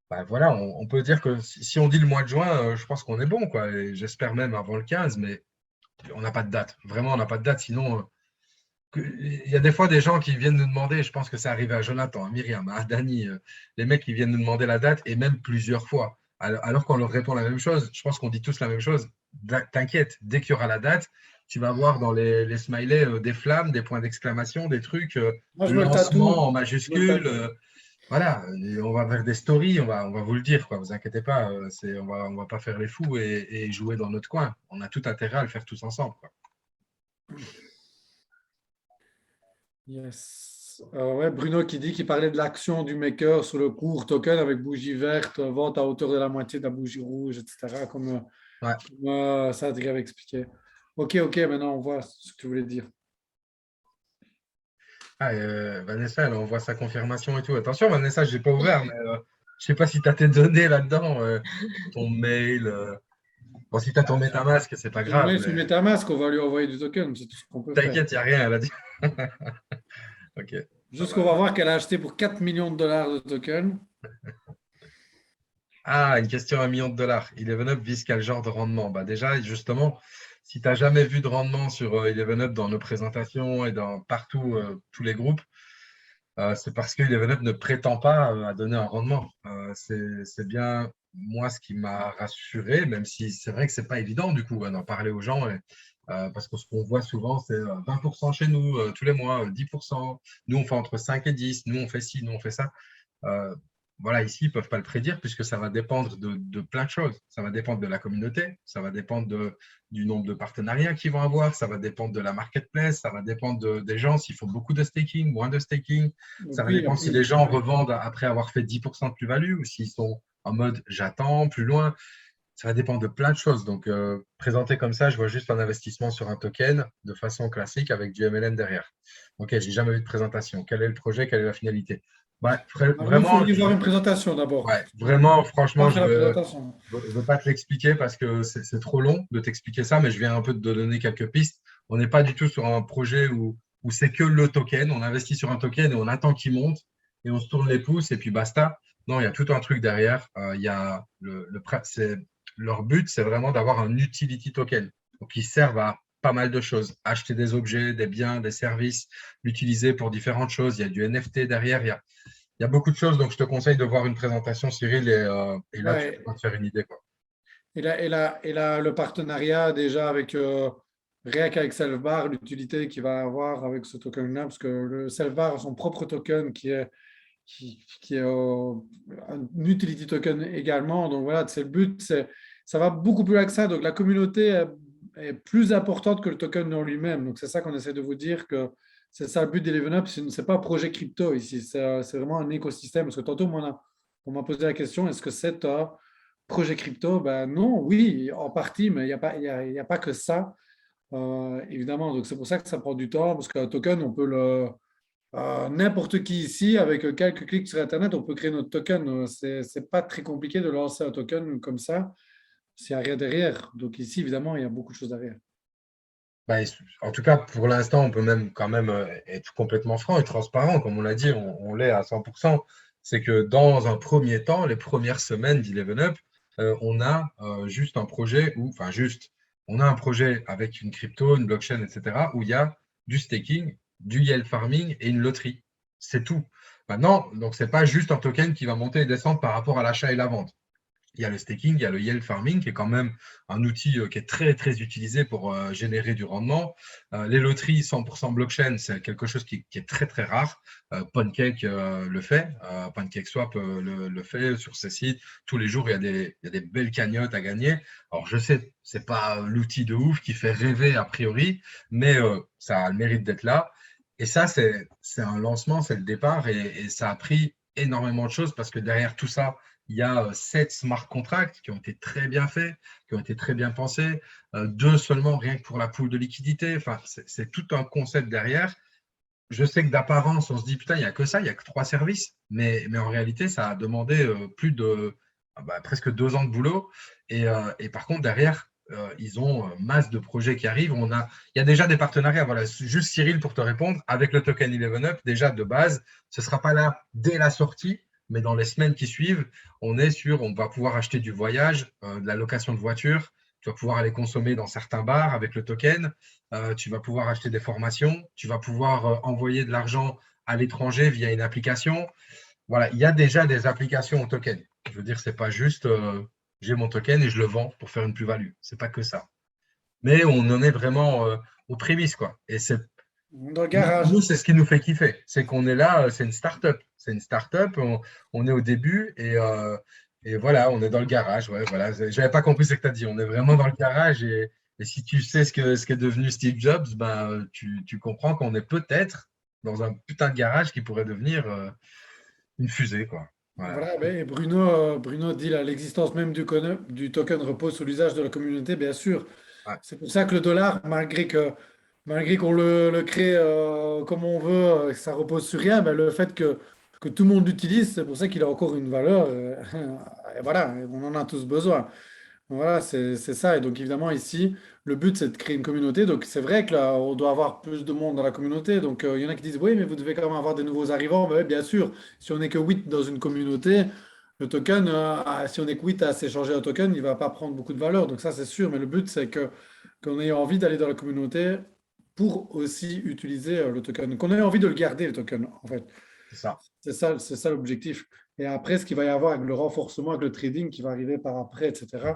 Bah, voilà, on peut dire que si on dit le mois de juin, je pense qu'on est bon, quoi. Et j'espère même avant le 15, mais on n'a pas de date. Vraiment, on n'a pas de date. Sinon, il y a des fois des gens qui viennent nous demander, je pense que ça arrive à Jonathan, à Myriam, à Dani, les mecs qui viennent nous demander la date et même plusieurs fois. Alors qu'on leur répond la même chose, je pense qu'on dit tous la même chose. T'inquiète, dès qu'il y aura la date, tu vas voir dans les smileys des flammes, des points d'exclamation, des trucs, moi, je me le lancement tatoue. en Je me le majuscule. tatoue. Voilà, et on va faire des stories, on va vous le dire, quoi. Vous inquiétez pas, on va pas faire les fous et jouer dans notre coin. On a tout intérêt à le faire tous ensemble, quoi. Yes. Ouais, Bruno qui dit qu'il parlait de l'action du maker sur le court token avec bougie verte, vente à hauteur de la moitié de la bougie rouge, etc. Ouais. Comme ça, Adrien avait expliqué. Ok, maintenant on voit ce que tu voulais dire. Ah, Vanessa, elle envoie sa confirmation et tout. Attention, Vanessa, je n'ai pas ouvert, mais je sais pas si tu as tes données là-dedans, ton mail. Bon, si tu as ton MetaMask, c'est pas Si on grave, est sur mais MetaMask, on va lui envoyer du token, c'est tout ce qu'on peut faire. t'inquiète, il n'y a rien, elle a dit. Ok, ça Juste qu'on va. va voir qu'elle a acheté pour 4 millions de dollars de tokens. Ah, une question à 1 million de dollars. Eleven Up vise quel genre de rendement? Bah déjà, justement, si tu n'as jamais vu de rendement sur Eleven Up dans nos présentations et dans partout, tous les groupes, c'est parce que Eleven Up ne prétend pas à donner un rendement. C'est bien moi ce qui m'a rassuré, même si c'est vrai que c'est pas évident du coup d'en parler aux gens. Parce que ce qu'on voit souvent, c'est 20% chez nous tous les mois, 10%. Nous, on fait entre 5 et 10. Nous, on fait ci, nous, on fait ça. Euh, voilà, ici, ils ne peuvent pas le prédire puisque ça va dépendre de plein de choses. Ça va dépendre de la communauté, ça va dépendre du nombre de partenariats qu'ils vont avoir, ça va dépendre de la marketplace, ça va dépendre des gens s'ils font beaucoup de staking, moins de staking. Ça va Oui, dépendre si les gens revendent après avoir fait 10% de plus-value ou s'ils sont en mode j'attends plus loin. Ça va dépendre de plein de choses. Donc, présenté comme ça, je vois juste un investissement sur un token de façon classique avec du MLM derrière. Ok, j'ai jamais vu de présentation. Quel est le projet? Quelle est la finalité? Bah, il faut vraiment, venir voir une présentation d'abord. ouais, vraiment, franchement, Après je la ne présentation. veux pas te l'expliquer parce que c'est trop long de t'expliquer ça, mais je viens un peu de te donner quelques pistes. On n'est pas du tout sur un projet où c'est que le token. On investit sur un token et on attend qu'il monte et on se tourne les pouces et puis basta. Non, il y a tout un truc derrière. Il y a leur but, c'est vraiment d'avoir un utility token. Donc, ils servent à pas mal de choses. Acheter des objets, des biens, des services, l'utiliser pour différentes choses. Il y a du NFT derrière. Il y a beaucoup de choses. Donc, je te conseille de voir une présentation, Cyril, et là, tu Ouais. peux te faire une idée, quoi. Le partenariat déjà avec React avec Selfbar, l'utilité qu'il va avoir avec ce token-là, parce que le Selfbar a son propre token qui est un utility token également. Donc voilà, c'est le but, ça va beaucoup plus loin que ça. Donc la communauté est plus importante que le token en lui-même. Donc c'est ça qu'on essaie de vous dire que c'est ça le but d'Eleven Up. Ce n'est pas un projet crypto ici, c'est vraiment un écosystème. Parce que tantôt, on m'a posé la question, est-ce que c'est un projet crypto? Ben non, oui, en partie, mais il y a pas que ça, évidemment. Donc c'est pour ça que ça prend du temps, parce qu'un token, on peut n'importe qui ici, avec quelques clics sur Internet, on peut créer notre token. C'est pas très compliqué de lancer un token comme ça s'il n'y a rien derrière. Donc ici, évidemment, il y a beaucoup de choses derrière. Bah, en tout cas, pour l'instant, on peut même quand même être complètement franc et transparent. Comme on l'a dit, on l'est à 100%. C'est que dans un premier temps, les premières semaines d'Eleven Up, on a juste un projet enfin juste, on a un projet avec une crypto, une blockchain, etc., où il y a du staking, du yield farming et une loterie. C'est tout. Maintenant, donc c'est pas juste un token qui va monter et descendre par rapport à l'achat et la vente. Il y a le staking, il y a le yield farming qui est quand même un outil qui est très très utilisé pour générer du rendement. Les loteries 100% blockchain, c'est quelque chose qui est très très rare. Pancake le fait, PancakeSwap le fait sur ses sites. Tous les jours, il y a des belles cagnottes à gagner. Alors je sais, c'est pas l'outil de ouf qui fait rêver a priori, mais ça a le mérite d'être là. Et ça, c'est un lancement, c'est le départ et ça a pris énormément de choses parce que derrière tout ça, il y a 7 smart contracts qui ont été très bien faits, qui ont été très bien pensés, 2 seulement rien que pour la pool de liquidité. Enfin, c'est tout un concept derrière. Je sais que d'apparence, on se dit, putain, il n'y a que ça, il n'y a que 3 services. Mais en réalité, ça a demandé plus de presque 2 ans de boulot. Et par contre, derrière, ils ont masse de projets qui arrivent. Il y a déjà des partenariats. Voilà, juste Cyril, pour te répondre, avec le token Eleven Up, déjà de base, ce ne sera pas là dès la sortie, mais dans les semaines qui suivent, on va pouvoir acheter du voyage, de la location de voiture, tu vas pouvoir aller consommer dans certains bars avec le token, tu vas pouvoir acheter des formations, tu vas pouvoir envoyer de l'argent à l'étranger via une application. Voilà, il y a déjà des applications au token. Je veux dire, c'est pas juste j'ai mon token et je le vends pour faire une plus-value. C'est pas que ça. Mais on en est vraiment aux prémices, quoi. Et c'est Dans le garage. nous, c'est ce qui nous fait kiffer. C'est qu'on est là, c'est une start-up. C'est une start-up, on est au début et voilà, on est dans le garage. Ouais, voilà. J'avais pas compris ce que tu as dit. On est vraiment dans le garage et si tu sais ce qu'est devenu Steve Jobs, ben, tu comprends qu'on est peut-être dans un putain de garage qui pourrait devenir une fusée, quoi. Voilà. Voilà, ben, et Bruno dit là, l'existence même du token repose sur l'usage de la communauté, bien sûr. Ouais. C'est pour ça que le dollar, malgré qu'on le crée comme on veut, ça repose sur rien, ben, le fait que tout le monde l'utilise, c'est pour ça qu'il a encore une valeur. Et voilà, on en a tous besoin. Voilà, c'est ça. Et donc, évidemment, ici, le but, c'est de créer une communauté. Donc, c'est vrai que là, on doit avoir plus de monde dans la communauté. Donc, il y en a qui disent, oui, mais vous devez quand même avoir des nouveaux arrivants. Ben oui, bien sûr, si on n'est que 8 dans une communauté, le token, si on est que 8 à s'échanger un token, il ne va pas prendre beaucoup de valeur. Donc, ça, c'est sûr. Mais le but, c'est que qu'on ait envie d'aller dans la communauté pour aussi utiliser le token, qu'on ait envie de le garder, le token, en fait. C'est ça. C'est ça l'objectif. Et après, ce qu'il va y avoir avec le renforcement, avec le trading qui va arriver par après, etc.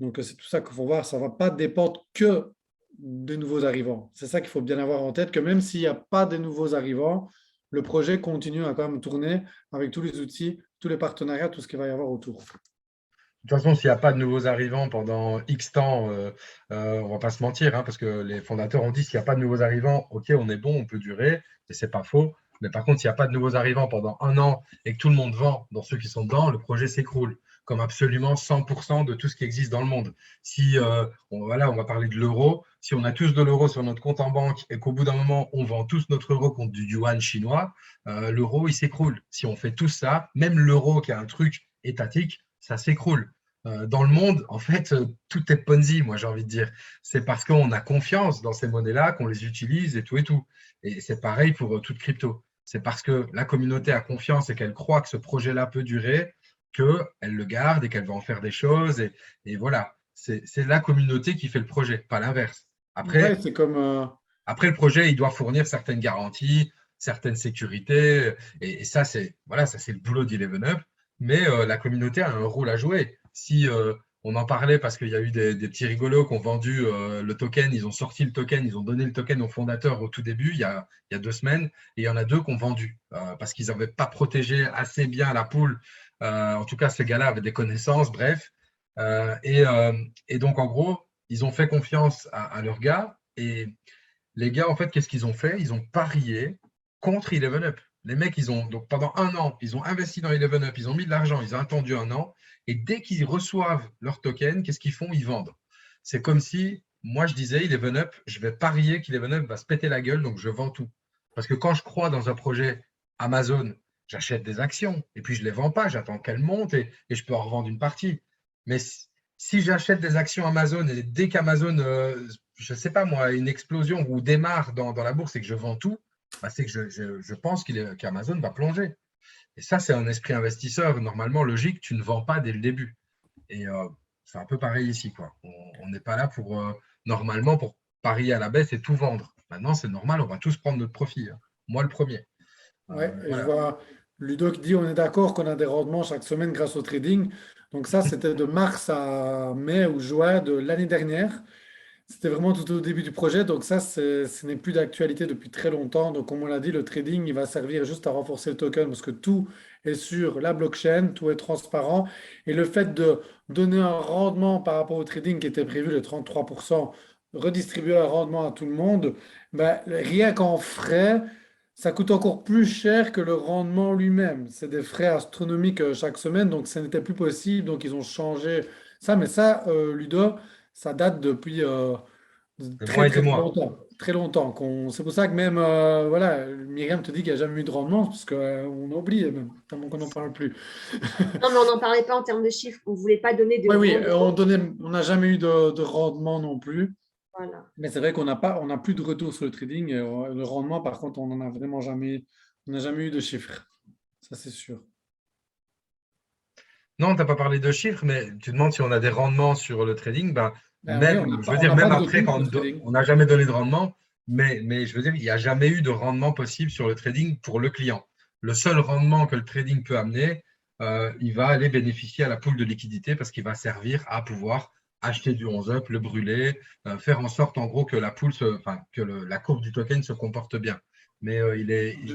Donc, c'est tout ça qu'il faut voir. Ça ne va pas dépendre que des nouveaux arrivants. C'est ça qu'il faut bien avoir en tête, que même s'il n'y a pas de nouveaux arrivants, le projet continue à quand même tourner avec tous les outils, tous les partenariats, tout ce qu'il va y avoir autour. De toute façon, s'il n'y a pas de nouveaux arrivants pendant X temps, on ne va pas se mentir, hein, parce que les fondateurs ont dit s'il n'y a pas de nouveaux arrivants, OK, on est bon, on peut durer, et ce n'est pas faux. Mais par contre, s'il n'y a pas de nouveaux arrivants pendant un an et que tout le monde vend dans ceux qui sont dedans, le projet s'écroule, comme absolument 100% de tout ce qui existe dans le monde. Si voilà, on va parler de l'euro, si on a tous de l'euro sur notre compte en banque et qu'au bout d'un moment, on vend tous notre euro contre du yuan chinois, l'euro, il s'écroule. Si on fait tout ça, même l'euro qui est un truc étatique, ça s'écroule. Dans le monde, en fait, tout est Ponzi, moi j'ai envie de dire. C'est parce qu'on a confiance dans ces monnaies-là qu'on les utilise et tout et tout. Et c'est pareil pour toute crypto. C'est parce que la communauté a confiance et qu'elle croit que ce projet-là peut durer, qu'elle le garde et qu'elle va en faire des choses. Et voilà, c'est la communauté qui fait le projet, pas l'inverse. Après, Ouais, c'est comme, après, le projet, il doit fournir certaines garanties, certaines sécurités. Et ça, c'est voilà, ça, c'est le boulot d'Eleven Up. Mais la communauté a un rôle à jouer. Si on en parlait parce qu'il y a eu des petits rigolos qui ont vendu le token, ils ont sorti le token, ils ont donné le token au fondateur au tout début, il y a 2 semaines, et il y en a 2 qui ont vendu parce qu'ils n'avaient pas protégé assez bien la pool. En tout cas, ces gars-là avaient des connaissances, bref. Et donc, en gros, ils ont fait confiance à leurs gars. Et les gars, en fait, qu'est-ce qu'ils ont fait? Ils ont parié contre Eleven Up. Les mecs, donc pendant un an, ils ont investi dans Eleven Up, ils ont mis de l'argent, ils ont attendu un an, et dès qu'ils reçoivent leur token, qu'est-ce qu'ils font? Ils vendent. C'est comme si moi je disais Eleven Up, je vais parier qu'Eleven Up va se péter la gueule, donc je vends tout. Parce que quand je crois dans un projet Amazon, j'achète des actions, et puis je ne les vends pas, j'attends qu'elles montent et je peux en revendre une partie. Mais si j'achète des actions Amazon et dès qu'Amazon, je ne sais pas moi, une explosion ou démarre dans la bourse et que je vends tout, bah, c'est que je pense qu'Amazon va plonger. Et ça, c'est un esprit investisseur. Normalement, logique, tu ne vends pas dès le début. Et c'est un peu pareil ici, quoi. On n'est pas là pour, normalement, pour parier à la baisse et tout vendre. Maintenant, c'est normal, on va tous prendre notre profit, hein. Moi, le premier. ouais, et je Voilà. vois Ludo qui dit on est d'accord qu'on a des rendements chaque semaine grâce au trading. Donc ça, c'était de mars à mai ou juin de l'année dernière. C'était vraiment tout au début du projet. Donc ça, ce n'est plus d'actualité depuis très longtemps. Donc comme on l'a dit, le trading, il va servir juste à renforcer le token parce que tout est sur la blockchain, tout est transparent. Et le fait de donner un rendement par rapport au trading qui était prévu, le 33%, redistribuer un rendement à tout le monde, ben, rien qu'en frais, ça coûte encore plus cher que le rendement lui-même. C'est des frais astronomiques chaque semaine, donc ça n'était plus possible. Donc ils ont changé ça. Mais ça, Ludo, ça date depuis Des très mois et des très mois. longtemps. Très longtemps. C'est pour ça que même, voilà, Myriam te dit qu'il n'y a jamais eu de rendement, parce qu'on oublie même, tellement qu'on n'en parle plus. Non, mais on n'en parlait pas en termes de chiffres. On ne voulait pas donner de Oui, oui, rendement. on n'a jamais eu de rendement non plus. Voilà. Mais c'est vrai on n'a plus de retour sur le trading. Et, le rendement, par contre, on n'en a vraiment jamais, on n'a jamais eu de chiffres. Ça, c'est sûr. Non, tu n'as pas parlé de chiffres, mais tu demandes si on a des rendements sur le trading. Ben, Ben oui, même, je veux on dire, n'a pas même de après, retour quand sur le trading. on n'a jamais donné de rendement, mais je veux dire, il n'y a jamais eu de rendement possible sur le trading pour le client. Le seul rendement que le trading peut amener, il va aller bénéficier à la pool de liquidité parce qu'il va servir à pouvoir acheter du 11-up, le brûler, faire en sorte en gros que la pool enfin, que la courbe du token se comporte bien. Mais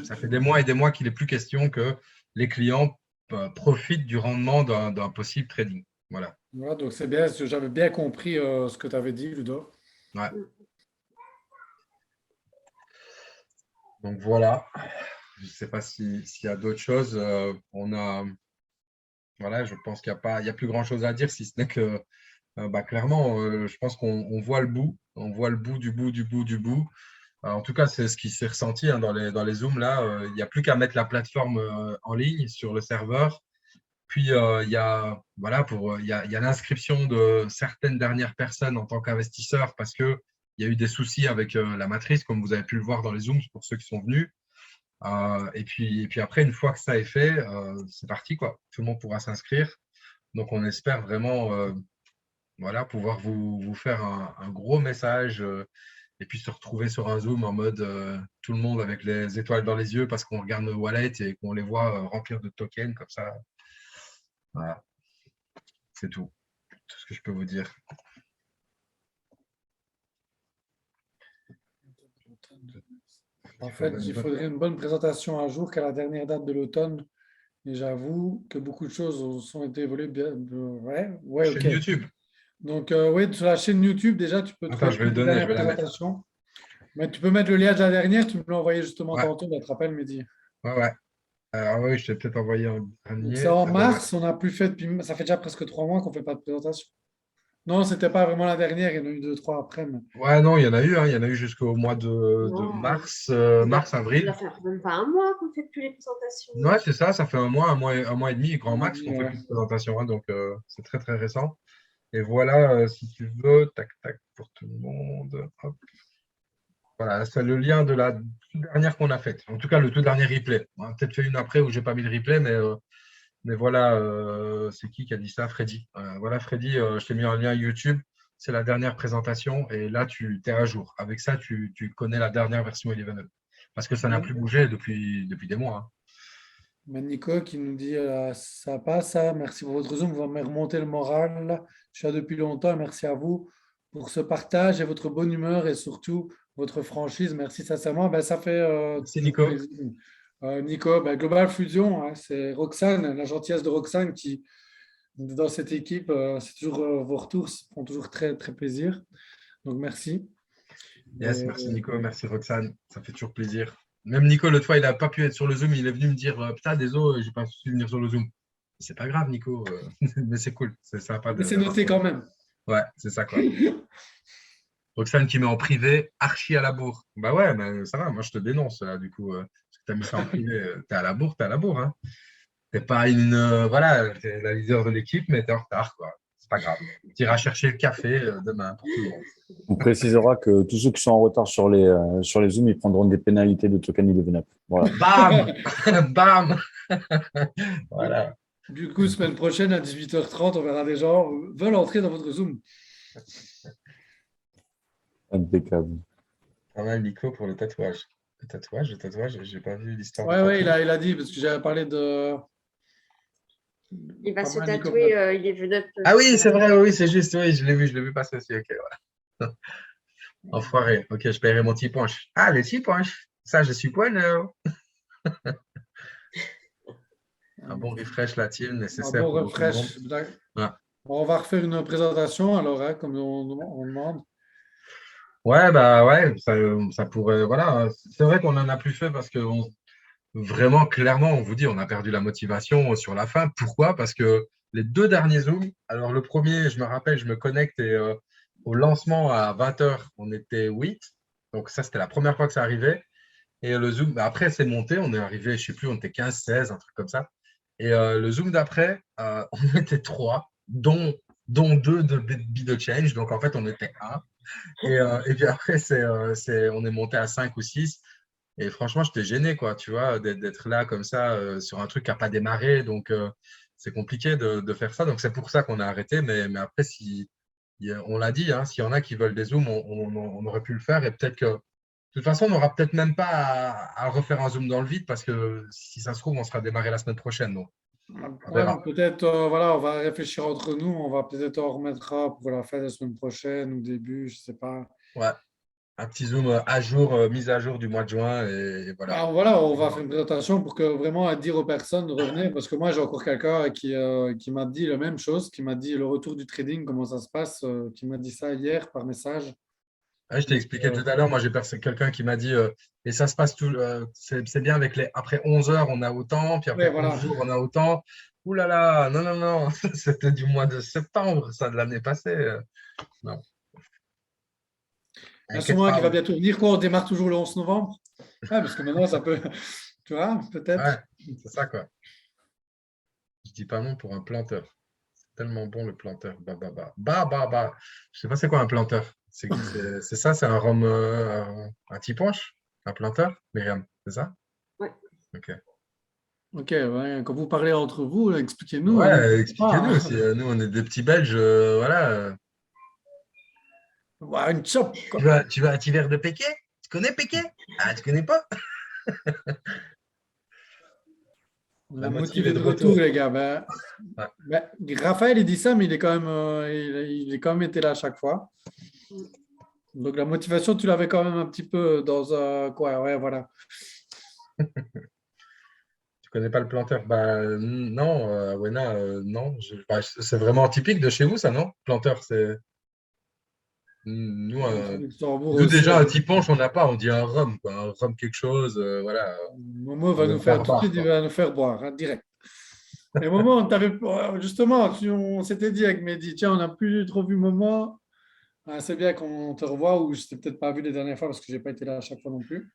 ça fait des mois et des mois qu'il n'est plus question que les clients profite du rendement d'un possible trading. Voilà. Voilà, donc c'est bien, j'avais bien compris ce que tu avais dit, Ludo. Ouais. Donc voilà. Je ne sais pas s'il y a d'autres choses. Voilà, je pense qu'il n'y a plus grand-chose à dire, si ce n'est que bah, clairement, je pense qu'on voit le bout. On voit le bout du bout du bout du bout. En tout cas, c'est ce qui s'est ressenti hein, dans les Zooms là. Il n'y a plus qu'à mettre la plateforme en ligne sur le serveur. Puis, voilà, il y a l'inscription de certaines dernières personnes en tant qu'investisseurs parce qu'il y a eu des soucis avec la matrice, comme vous avez pu le voir dans les Zooms pour ceux qui sont venus. Et puis après, une fois que ça est fait, c'est parti, quoi. Tout le monde pourra s'inscrire. Donc, on espère vraiment voilà, pouvoir vous faire un gros message et puis se retrouver sur un Zoom en mode tout le monde avec les étoiles dans les yeux parce qu'on regarde nos wallets et qu'on les voit remplir de tokens comme ça. Voilà, c'est tout ce que je peux vous dire. En fait, il faudrait une bonne présentation à jour qu'à la dernière date de l'automne. Et j'avoue que beaucoup de choses ont été évoluées bien. Ouais, ok. Chaîne YouTube. Donc, oui, sur la chaîne YouTube, déjà, tu peux Attends, trouver je vais le toutes les donner, je dernières vais la mettre. présentations. Mais tu peux mettre le lien de la dernière, tu me l'as envoyé justement Ouais, tantôt, tu te rappelles, Mehdi. ouais. Alors oui, je t'ai peut-être envoyé un Donc, c'est dernier. en Ah ben ouais. mars, on n'a plus fait depuis, ça fait déjà presque 3 mois qu'on ne fait pas de présentation. Non, c'était pas vraiment la dernière, il y en a eu 2, 3 après. Mais... Ouais, non, il y en a eu, hein. Il y en a eu jusqu'au mois de Non, mars, ça doit, ça avril. doit faire même pas un mois qu'on ne fait plus les présentations. Ouais, c'est ça, ça fait un mois et demi, grand max, qu'on fait Ouais. plus de présentation, hein, donc c'est très très récent. Et voilà, si tu veux, tac tac pour tout le monde. Hop. Voilà, c'est le lien de la toute dernière qu'on a faite. En tout cas, le tout dernier replay. On a peut-être fait une après où j'ai pas mis le replay, mais voilà, c'est qui a dit ça? Freddy. Voilà, Freddy, je t'ai mis un lien YouTube. C'est la dernière présentation et là, tu es à jour. Avec ça, tu connais la dernière version 11. Parce que ça n'a plus bougé depuis des mois, hein. Mais Nico qui nous dit ça passe, ça. Merci pour votre Zoom, vous m'avez remonté le moral. Je suis là depuis longtemps. Merci à vous pour ce partage et votre bonne humeur et surtout votre franchise. Merci sincèrement. Ben, ça fait Merci toujours Nico. plaisir. Nico, ben, Global Fusion, hein, c'est Roxane, la gentillesse de Roxane qui, dans cette équipe, c'est toujours vos retours font toujours très, très plaisir. Donc merci. Yes, Et, merci Nico, merci Roxane, ça fait toujours plaisir. Même Nico, l'autre fois, il n'a pas pu être sur le Zoom, il est venu me dire putain, désolé, j'ai pas pu venir sur le Zoom. C'est pas grave, Nico, mais c'est cool, c'est sympa mais c'est d'avoir noté ça. quand même. Ouais, c'est ça quoi. Roxane qui met en privé, archi à la bourre. Bah ouais, mais ça va, moi je te dénonce là, du coup, parce que tu as mis ça en privé. T'es à la bourre, t'es à la bourre. Hein. T'es pas une. Voilà, t'es la leader de l'équipe, mais t'es en retard, quoi. C'est pas grave. Tu iras chercher le café demain pour tout le monde. On précisera que tous ceux qui sont en retard sur les Zooms, ils prendront des pénalités de token 11 up. Voilà. Bam Bam Voilà. Du coup, semaine prochaine à 18h30, on verra des gens veulent entrer dans votre Zoom. Impeccable. Pas mal, Nico, pour le tatouage. Le tatouage, j'ai pas vu l'histoire du Ouais, ouais, tatouage. il a dit, parce que j'avais parlé de. Il va Pas se mal, Nico. tatouer, il est venu. Ah oui, c'est vrai, oui, c'est juste, oui, je l'ai vu passer aussi, ok, voilà. Enfoiré, ok, je paierai mon petit punch. Ah, le petit punch, ça, je suis poigneux. Un bon refresh là-dessus, Un nécessaire bon pour tout le monde. refresh. Ouais. Bon, on va refaire une présentation alors, hein, comme on demande. Ouais, bah ouais, ça pourrait. Voilà, c'est vrai qu'on en a plus fait parce que vraiment, clairement, on vous dit, on a perdu la motivation sur la fin. Pourquoi? Parce que les deux derniers Zooms, alors le premier, je me rappelle, je me connecte et au lancement à 20h, on était 8. Donc ça, c'était la première fois que ça arrivait. Et le Zoom, bah, après, c'est monté, on est arrivé, je sais plus, on était 15, 16, un truc comme ça. Et le Zoom d'après, on était 3, dont 2 de Be The Change. Donc en fait, on était 1. Et puis après, on est monté à 5 ou 6. Et franchement, j'étais gêné, quoi, tu vois, d'être là comme ça sur un truc qui n'a pas démarré. Donc, c'est compliqué de faire ça. Donc, c'est pour ça qu'on a arrêté. Mais après, on l'a dit, hein, s'il y en a qui veulent des Zooms, on aurait pu le faire. Et peut-être que, de toute façon, on n'aura peut-être même pas à refaire un Zoom dans le vide parce que si ça se trouve, on sera démarré la semaine prochaine. Donc, on Ouais, verra. peut-être, voilà, on va réfléchir entre nous. On va peut-être en remettra pour la fin de la semaine prochaine ou début, je sais pas. Ouais, un petit Zoom à jour, mise à jour du mois de juin. Et voilà. Alors, voilà, on va faire une présentation pour que vraiment à dire aux personnes de revenir, parce que moi j'ai encore quelqu'un qui m'a dit la même chose, qui m'a dit le retour du trading, comment ça se passe, qui m'a dit ça hier par message. Ouais, je t'ai expliqué tout à l'heure, moi j'ai quelqu'un qui m'a dit et ça se passe c'est bien avec après 11 heures on a autant, puis Ouais, après 11 voilà. jours on a autant. Ouh là là, non, non, non, c'était du mois de septembre, ça de l'année passée. Non, Il y a inquiète sûrement qui pas. va bientôt venir. Quoi, on démarre toujours le 11 novembre? Ah, parce que maintenant ça peut, tu vois, Ouais, peut-être. c'est ça quoi. Je dis pas non pour un planteur. C'est tellement bon le planteur. Bah, bah, bah. Bah, bah, bah. Je sais pas c'est quoi un planteur. C'est ça, c'est un rhum, un petit punch, un planteur, Myriam, c'est ça? Ouais. Ok. Ok, ouais, quand vous parlez entre vous, là, expliquez-nous, hein, nous, Ouais, on ne sait pas, expliquez-nous hein. aussi. Nous, on est des petits Belges, voilà. Ouais, une chop, quoi. Tu vas à Tivers de Péquet? Tu connais Péquet? Ah, tu connais pas? On l'a La motivé motivé de de retour, retour. les gars. Ben, Ouais. ben, Raphaël, il dit ça, mais il est quand même, il est quand même été là à chaque fois. Donc la motivation, tu l'avais quand même un petit peu dans quoi, ouais, voilà. Tu connais pas le planteur? Bah non, Wena, non. Bah, c'est vraiment typique de chez vous, ça, non? Planteur, c'est. Nous, Luxembourg nous aussi. déjà, un tiponche, on n'a pas, on dit un rhum, quoi. Un rhum quelque chose, voilà. Momo va Le nous faire tout de barbare, suite, il quoi. va nous faire boire, hein, direct. Et Momo, justement, on s'était dit avec Mehdi, tiens, on n'a plus trop vu Momo. Ah, c'est bien qu'on te revoie, ou je t'ai peut-être pas vu les dernières fois parce que j'ai pas été là à chaque fois non plus.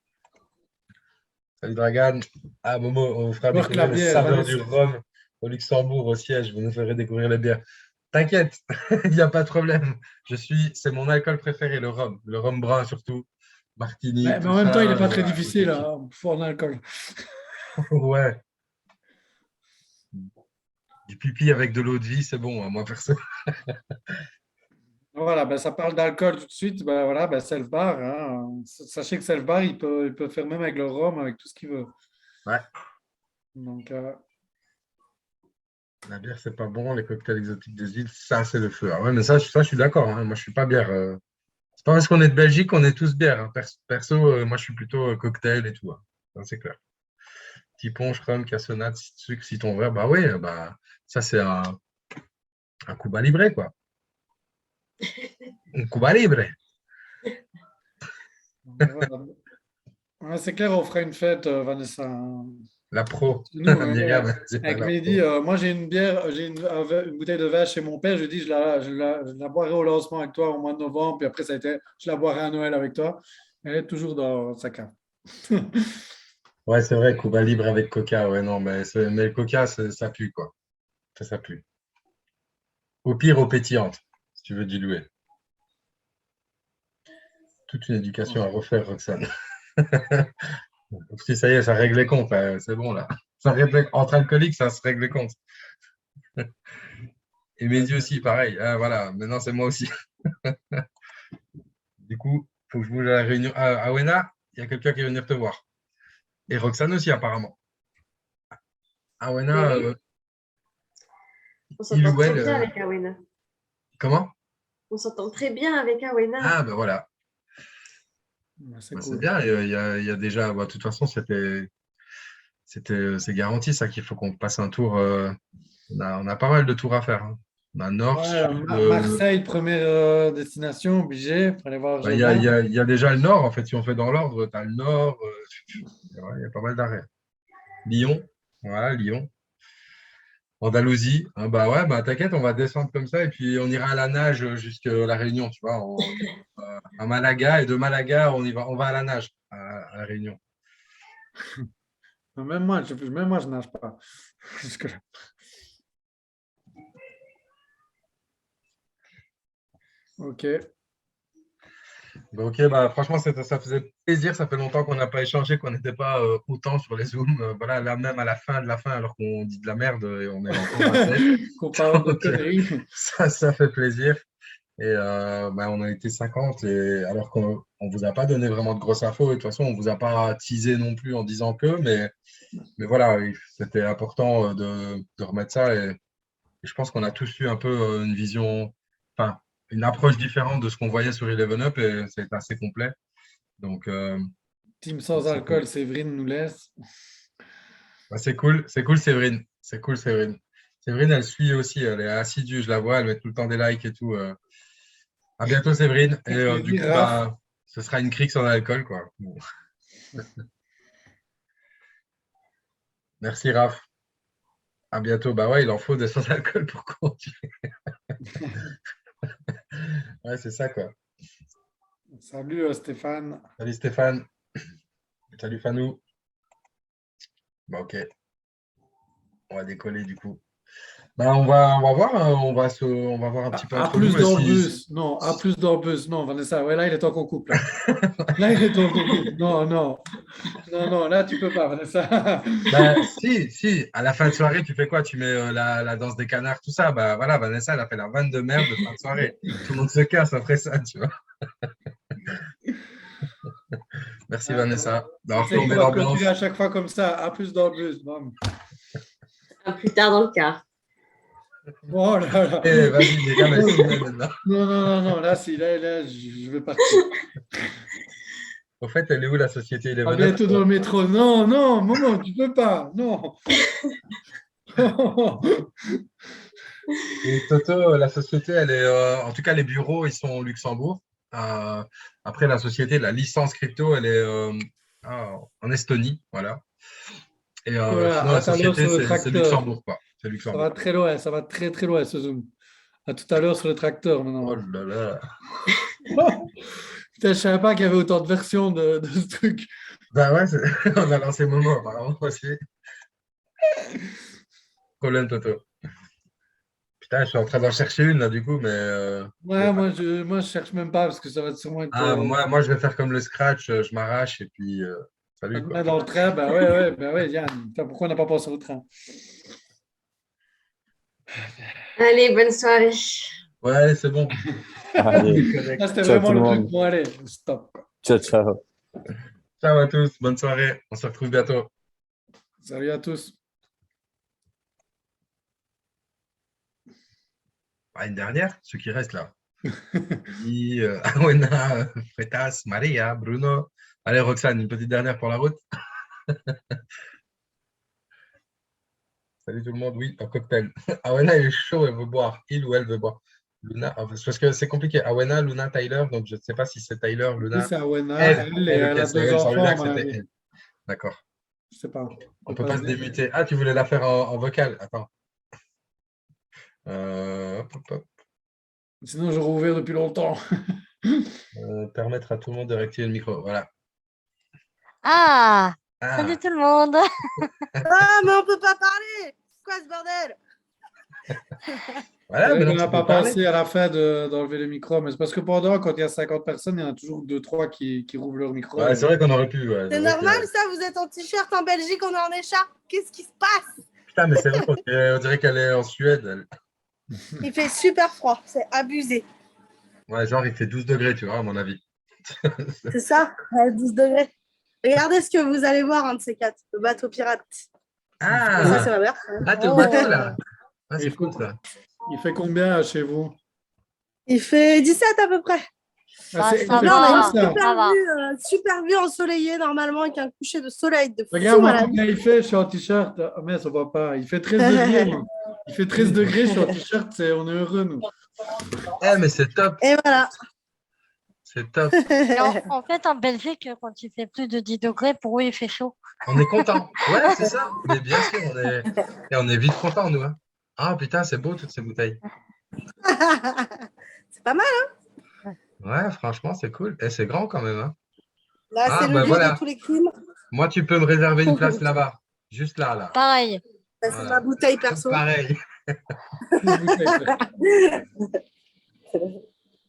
Salut Dragan. Ah, Momo, on vous fera Boire que la découvrir les bière, saveurs du Vanessa. rhum au Luxembourg, au siège. Vous nous ferez découvrir les bières. T'inquiète, il n'y a pas de problème. C'est mon alcool préféré, le rhum. Le rhum brun surtout. Martini, Mais tout en même temps, il n'est ça. pas très Voilà, faut difficile, kiffer. hein, pour l'alcool. Ouais, du pipi avec de l'eau de vie, c'est bon, hein, moi perso. Voilà, ben, ça parle d'alcool tout de suite. Ben, voilà, ben, Self Bar, hein. Sachez que Self Bar, il peut faire même avec le rhum, avec tout ce qu'il veut. Ouais, Donc, la bière, c'est pas bon. Les cocktails exotiques des îles, ça, c'est le feu. Ah ouais, mais ça, je suis d'accord, hein. Moi, je suis pas bière. C'est pas parce qu'on est de Belgique qu'on est tous bière, hein. Perso, moi, je suis plutôt cocktail et tout, hein. Ça, c'est clair. Petit punch, rhum, cassonade, sucre, citron vert, bah oui, bah, ça, c'est un Cuba Libre, quoi. Un Cuba Libre. voilà. Ouais, c'est clair, on fera une fête, Vanessa, hein. La pro. Nous, Myriam, c'est pas avec la Mehdi, pro. moi j'ai une bière, j'ai une bouteille de vin chez mon père. Je dis, je la boirai au lancement avec toi au mois de novembre, puis après ça a été, je la boirai à Noël avec toi. Elle est toujours dans sa cave. Ouais, c'est vrai, Cuba Libre avec Coca. Ouais, non, mais le Coca, ça pue, quoi. Ça pue. Au pire, eau pétillante, si tu veux diluer. Toute une éducation à refaire, Roxane. Si ça y est, ça règle les comptes, là, c'est bon, là. Entre alcooliques, ça se règle les comptes. Et mes yeux aussi, pareil. Ah, voilà, maintenant, c'est moi aussi. Du coup, il faut que je bouge à la réunion. À Wena, il y a quelqu'un qui va venir te voir. Et Roxane aussi, apparemment. À Mais Wena, oui, on il s'entend ou très elle. bien avec Awena. Comment? On s'entend très bien avec Awena. Ah, ben voilà. Ouais, c'est Ben, c'est cool. bien. Il y a déjà. De toute façon, c'est garanti, ça, qu'il faut qu'on passe un tour. On a pas mal de tours à faire, hein. On a nord, Ouais, sud. Marseille, première destination, obligé, pour aller voir Ben, il y a, il Jobin. y a- il y a déjà le nord, en fait. Si on fait dans l'ordre, tu as le nord. Ouais, il y a pas mal d'arrêts. Lyon. Voilà, Lyon. Andalousie, ah bah ouais, bah t'inquiète, on va descendre comme ça et puis on ira à la nage jusqu'à la Réunion, tu vois, à Malaga et de Malaga, on va à la nage à la Réunion. Même moi, je nage pas. Jusque-là. Ok. Bah, ok, bah franchement, ça faisait plaisir, ça fait longtemps qu'on n'a pas échangé, qu'on n'était pas autant sur les Zooms. Voilà, là même à la fin de la fin, alors qu'on dit de la merde et on est encore à sèche. Qu'on parle de Donc, conneries. ça fait plaisir. Et bah, on a été 50, et alors qu'on ne vous a pas donné vraiment de grosses infos, et de toute façon, on ne vous a pas teasé non plus en disant que, mais voilà, oui, c'était important de remettre ça. Et je pense qu'on a tous eu un peu une vision, enfin, une approche différente de ce qu'on voyait sur Eleven Up, et c'est assez complet. Donc, Team sans c'est cool. alcool, Séverine nous laisse. Bah, c'est cool, Séverine. C'est cool, Séverine. Séverine, elle suit aussi, elle est assidue, je la vois, elle met tout le temps des likes et tout. À bientôt, Séverine. Et Avec du Mehdi, coup, Raph. bah, ce sera une crique sans alcool, quoi. Bon. Merci, Raph. À bientôt. Bah ouais, il en faut des sans alcool pour continuer. Ouais, c'est ça, quoi. Salut Stéphane. Salut, Stéphane. Salut, Fanou. Bah, ok. On va décoller, du coup. Bah, on va voir, hein. On va voir un petit peu À entre nous. plus dans le bus. Non, à plus dans le bus. Non, Vanessa, ouais, là, il est temps qu'on coupe. Là, il est temps qu'on coupe. Non, non. Non, non, là, tu peux pas, Vanessa. Ben, si, à la fin de soirée, tu fais quoi? Tu mets la danse des canards, tout ça. Bah voilà, Vanessa, elle a fait la vanne de merde de fin de soirée. Tout le monde se casse après ça, tu vois. Merci Vanessa d'avoir C'est plombé qu'on va l'ambiance. continuer à chaque fois comme ça. À plus dans le bus. Bam. Plus tard dans le car. Oh là là. Eh, vas-y, les gars, merci maintenant. Non, non, non, non. Là, si, là, je vais partir. Au fait, elle est où la société À Eleven Up? bientôt dans le métro. Non, non, maman, tu peux pas. Non. Et Toto, la société, elle est, en tout cas, les bureaux, ils sont au Luxembourg. Après, la société, la licence crypto, elle est en Estonie, voilà. Et Voilà, sinon, la à tout à l'heure société, sur le c'est tracteur. Luxembourg, quoi. C'est Ça Luxembourg. va très loin, ça va très très loin ce zoom. À tout à l'heure sur le tracteur maintenant. Oh là là. Putain, je savais pas qu'il y avait autant de versions de ce truc. Ben ouais, on a lancé Momo, apparemment aussi. Problème, Toto. Putain, je suis en train d'en chercher une, là, du coup, mais. Ouais, moi je cherche même pas parce que ça va sûrement être. Ah, moi, je vais faire comme le scratch, je m'arrache et puis salut, On quoi. est dans le train, bah ouais, Yann. Putain, pourquoi on n'a pas pensé au train? Allez, bonne soirée. Ouais, c'est bon. Allez, Là, c'était ciao vraiment tout le le truc. monde. Bon, allez, stop. Ciao, ciao. Ciao à tous, bonne soirée. On se retrouve bientôt. Salut à tous. Ah, une dernière, ceux qui restent là. Oui, Awena, Fretas, Maria, Bruno. Allez, Roxane, une petite dernière pour la route. Salut tout le monde. Oui, un cocktail. Awena est chaud, elle veut boire. Il ou elle veut boire. Luna, parce que c'est compliqué. Awena, Luna, Tyler. Donc, je ne sais pas si c'est Tyler, Oui, Luna. c'est Awena, Elle, et elle ok, a c'est deux elle. Ça veut dire enfants, à que mon c'était avis. elle. D'accord. Je sais pas. On ne peut pas se démuter. Ah, tu voulais la faire en vocal. Attends. Hop, hop, hop. Sinon, j'aurais ouvert depuis longtemps. Permettre à tout le monde de réactiver le micro. Voilà. Ah, Ah, salut tout le monde. Ah, mais on peut pas parler! Quoi ce bordel? voilà, On maintenant n'a tu pas peux parler. pensé à la fin d'enlever le micro, mais c'est parce que pendant, quand il y a 50 personnes, il y en a toujours 2-3 qui rouvrent leur micro. Ouais, c'est vrai qu'on aurait pu. Ouais, C'est normal ça, vous êtes en t-shirt en Belgique, on est en écharpe. Qu'est-ce qui se passe? Putain, mais c'est vrai on dirait qu'elle est en Suède. Il fait super froid, c'est abusé. Ouais, genre, il fait 12 degrés, tu vois, à mon avis. C'est ça? Ouais, 12 degrés. Regardez ce que vous allez voir, un de ces quatre, le bateau pirate. Ça, c'est Ah, ma mère. t'es au bateau, là. Ah, c'est cool, ça. Il fait combien chez vous? Il fait 17 à peu près. Ah, c'est- ça c'est Là, on a va, cool, ça. une super vue ensoleillée, normalement, avec un coucher de soleil de fou Regarde-moi malade. combien il fait, je suis en t-shirt. Ah, mais ça va pas. Il fait 13 degrés, moi. Il fait 13 degrés, je suis en t-shirt, on est heureux, nous. Eh, mais c'est top. Et voilà. C'est top. Et en fait, en Belgique, quand il fait plus de 10 degrés, pour eux, il fait chaud. On est content. Ouais, c'est ça. Mais bien sûr, on est vite content, nous. Hein. Ah, putain, c'est beau, toutes ces bouteilles. C'est pas mal. Ouais, franchement, c'est cool. Et c'est grand quand même. Hein. Là, Ah, c'est le bah lieu voilà. de tous les crimes. Moi, tu peux me réserver une place là-bas. Juste là, là. Pareil. Ça, c'est Voilà. ma bouteille perso. Pareil.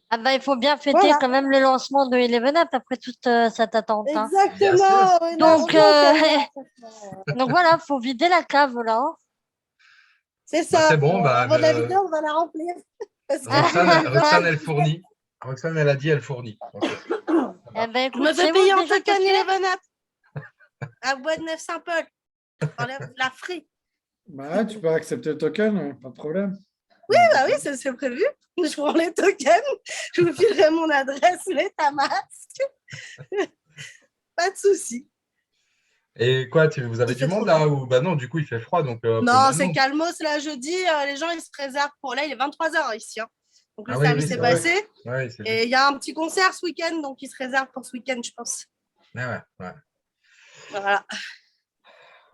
Ah bah, il faut bien fêter Voilà. quand même le lancement de Eleven Up après toute cette attente. Hein. Exactement. Oui, Donc, non, donc voilà, il faut vider la cave là. Hein. c'est Bah, ça. c'est bon, bah, Avant la vidéo, on va la remplir. Parce que- Roxane, elle fournit. Roxane, elle a dit, elle fournit. Donc, Eh ben, Je me écoute, fais c'est payer bon, en déjà token que tu es. Eleven Up. À Bois de Neuf Saint-Paul. Enlève la frais. Bah, tu peux accepter le token, hein, pas de problème. Bah oui, c'est prévu. Je prends les tokens. Je vous filerai mon adresse, les tamasques. Pas de souci. Et quoi, vous avez Il du fait monde trop là ou bah non, du coup il fait froid donc. Non, c'est calmos là jeudi. Les gens ils se réservent pour là. Il est 23h ici. Hein. Donc le Ah oui, service oui, est c'est vrai. passé. Ouais, c'est Et il y a un petit concert ce week-end, donc ils se réservent pour ce week-end, je pense. ouais. Voilà.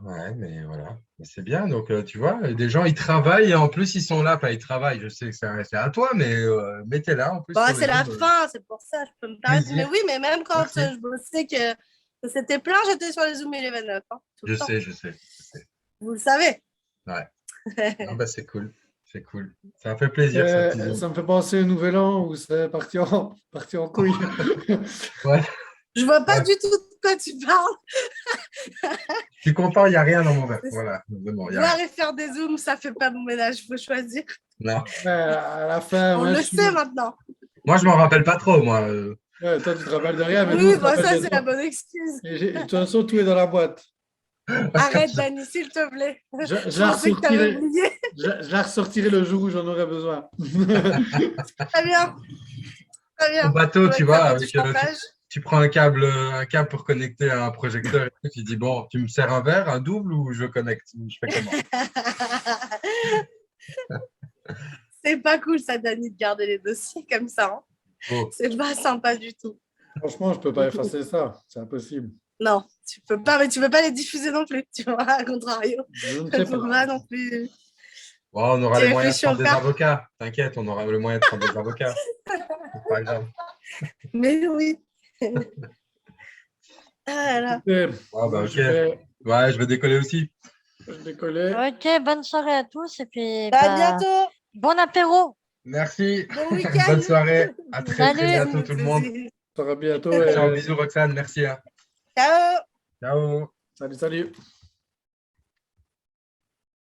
Ouais, mais voilà. Mais c'est bien. Donc, tu vois, des gens, ils travaillent et en plus, ils sont là. Enfin, ils travaillent. Je sais que c'est à toi, mais mettez-là en plus. Bon, sur c'est les la Zoom, fin, c'est pour ça, je peux me permettre. plaisir. Mais oui, mais même quand Merci. je bossais que c'était plein, j'étais sur les Zoom Eleven Up. Hein, tout le temps. Je sais. Vous le savez. Ouais. Non, bah, c'est cool. C'est cool. Ça me fait plaisir. ce petit Zoom. Ça me fait penser au Nouvel An où c'est parti en couille. Ouais. Je vois pas Ouais. du tout de quoi tu parles. Je suis content, il n'y a rien dans mon verre. Voilà, vraiment, il y a Voir rien. et faire des zooms, ça fait pas mon ménage, il faut choisir. Non. Ouais, à la fin, On ouais, le je suis- sait maintenant. Moi, je m'en rappelle pas trop, moi. Ouais, toi, tu te rappelles de rien, mais nous, Oui, on se bon, rappelle ça de c'est toi. la bonne excuse. Et de toute façon, tout est dans la boîte. Arrête, Dani, s'il te plaît. Je Je la pensais que tu avais ressortirai, oublié. je la ressortirai le jour où j'en aurai besoin. Très bien. Très bien. Au bateau, Ça tu va vois, être du chantage. tu prends un câble pour connecter à un projecteur et tout, tu dis, bon, tu me sers un verre, un double ou je connecte? Je fais comment? C'est pas cool ça, Dani, de garder les dossiers comme ça. Hein. Oh. C'est pas sympa du tout. Franchement, je ne peux pas effacer ça. C'est impossible. Non, tu peux pas, mais tu peux pas les diffuser non plus, tu vois, à contrario. Je ne Tu sais peux pas. pas non plus. Bon, on aura Tu les moyens de réfléchis prendre des encore avocats. T'inquiète, on aura le moyen de prendre des avocats. C'est pas grave. Mais oui. Ah là là. Et, Ah, bah, moi, ok. je Je vais décoller aussi. décoller. Ok, bonne soirée à tous et puis À bah, bientôt. bon apéro. Merci. Bon week-end. Bonne soirée. À très, Salut. très bientôt, tout le monde. On se revoit bientôt. Ciao, bisous, Roxane. Merci. Hein. Ciao. Ciao. Salut, salut.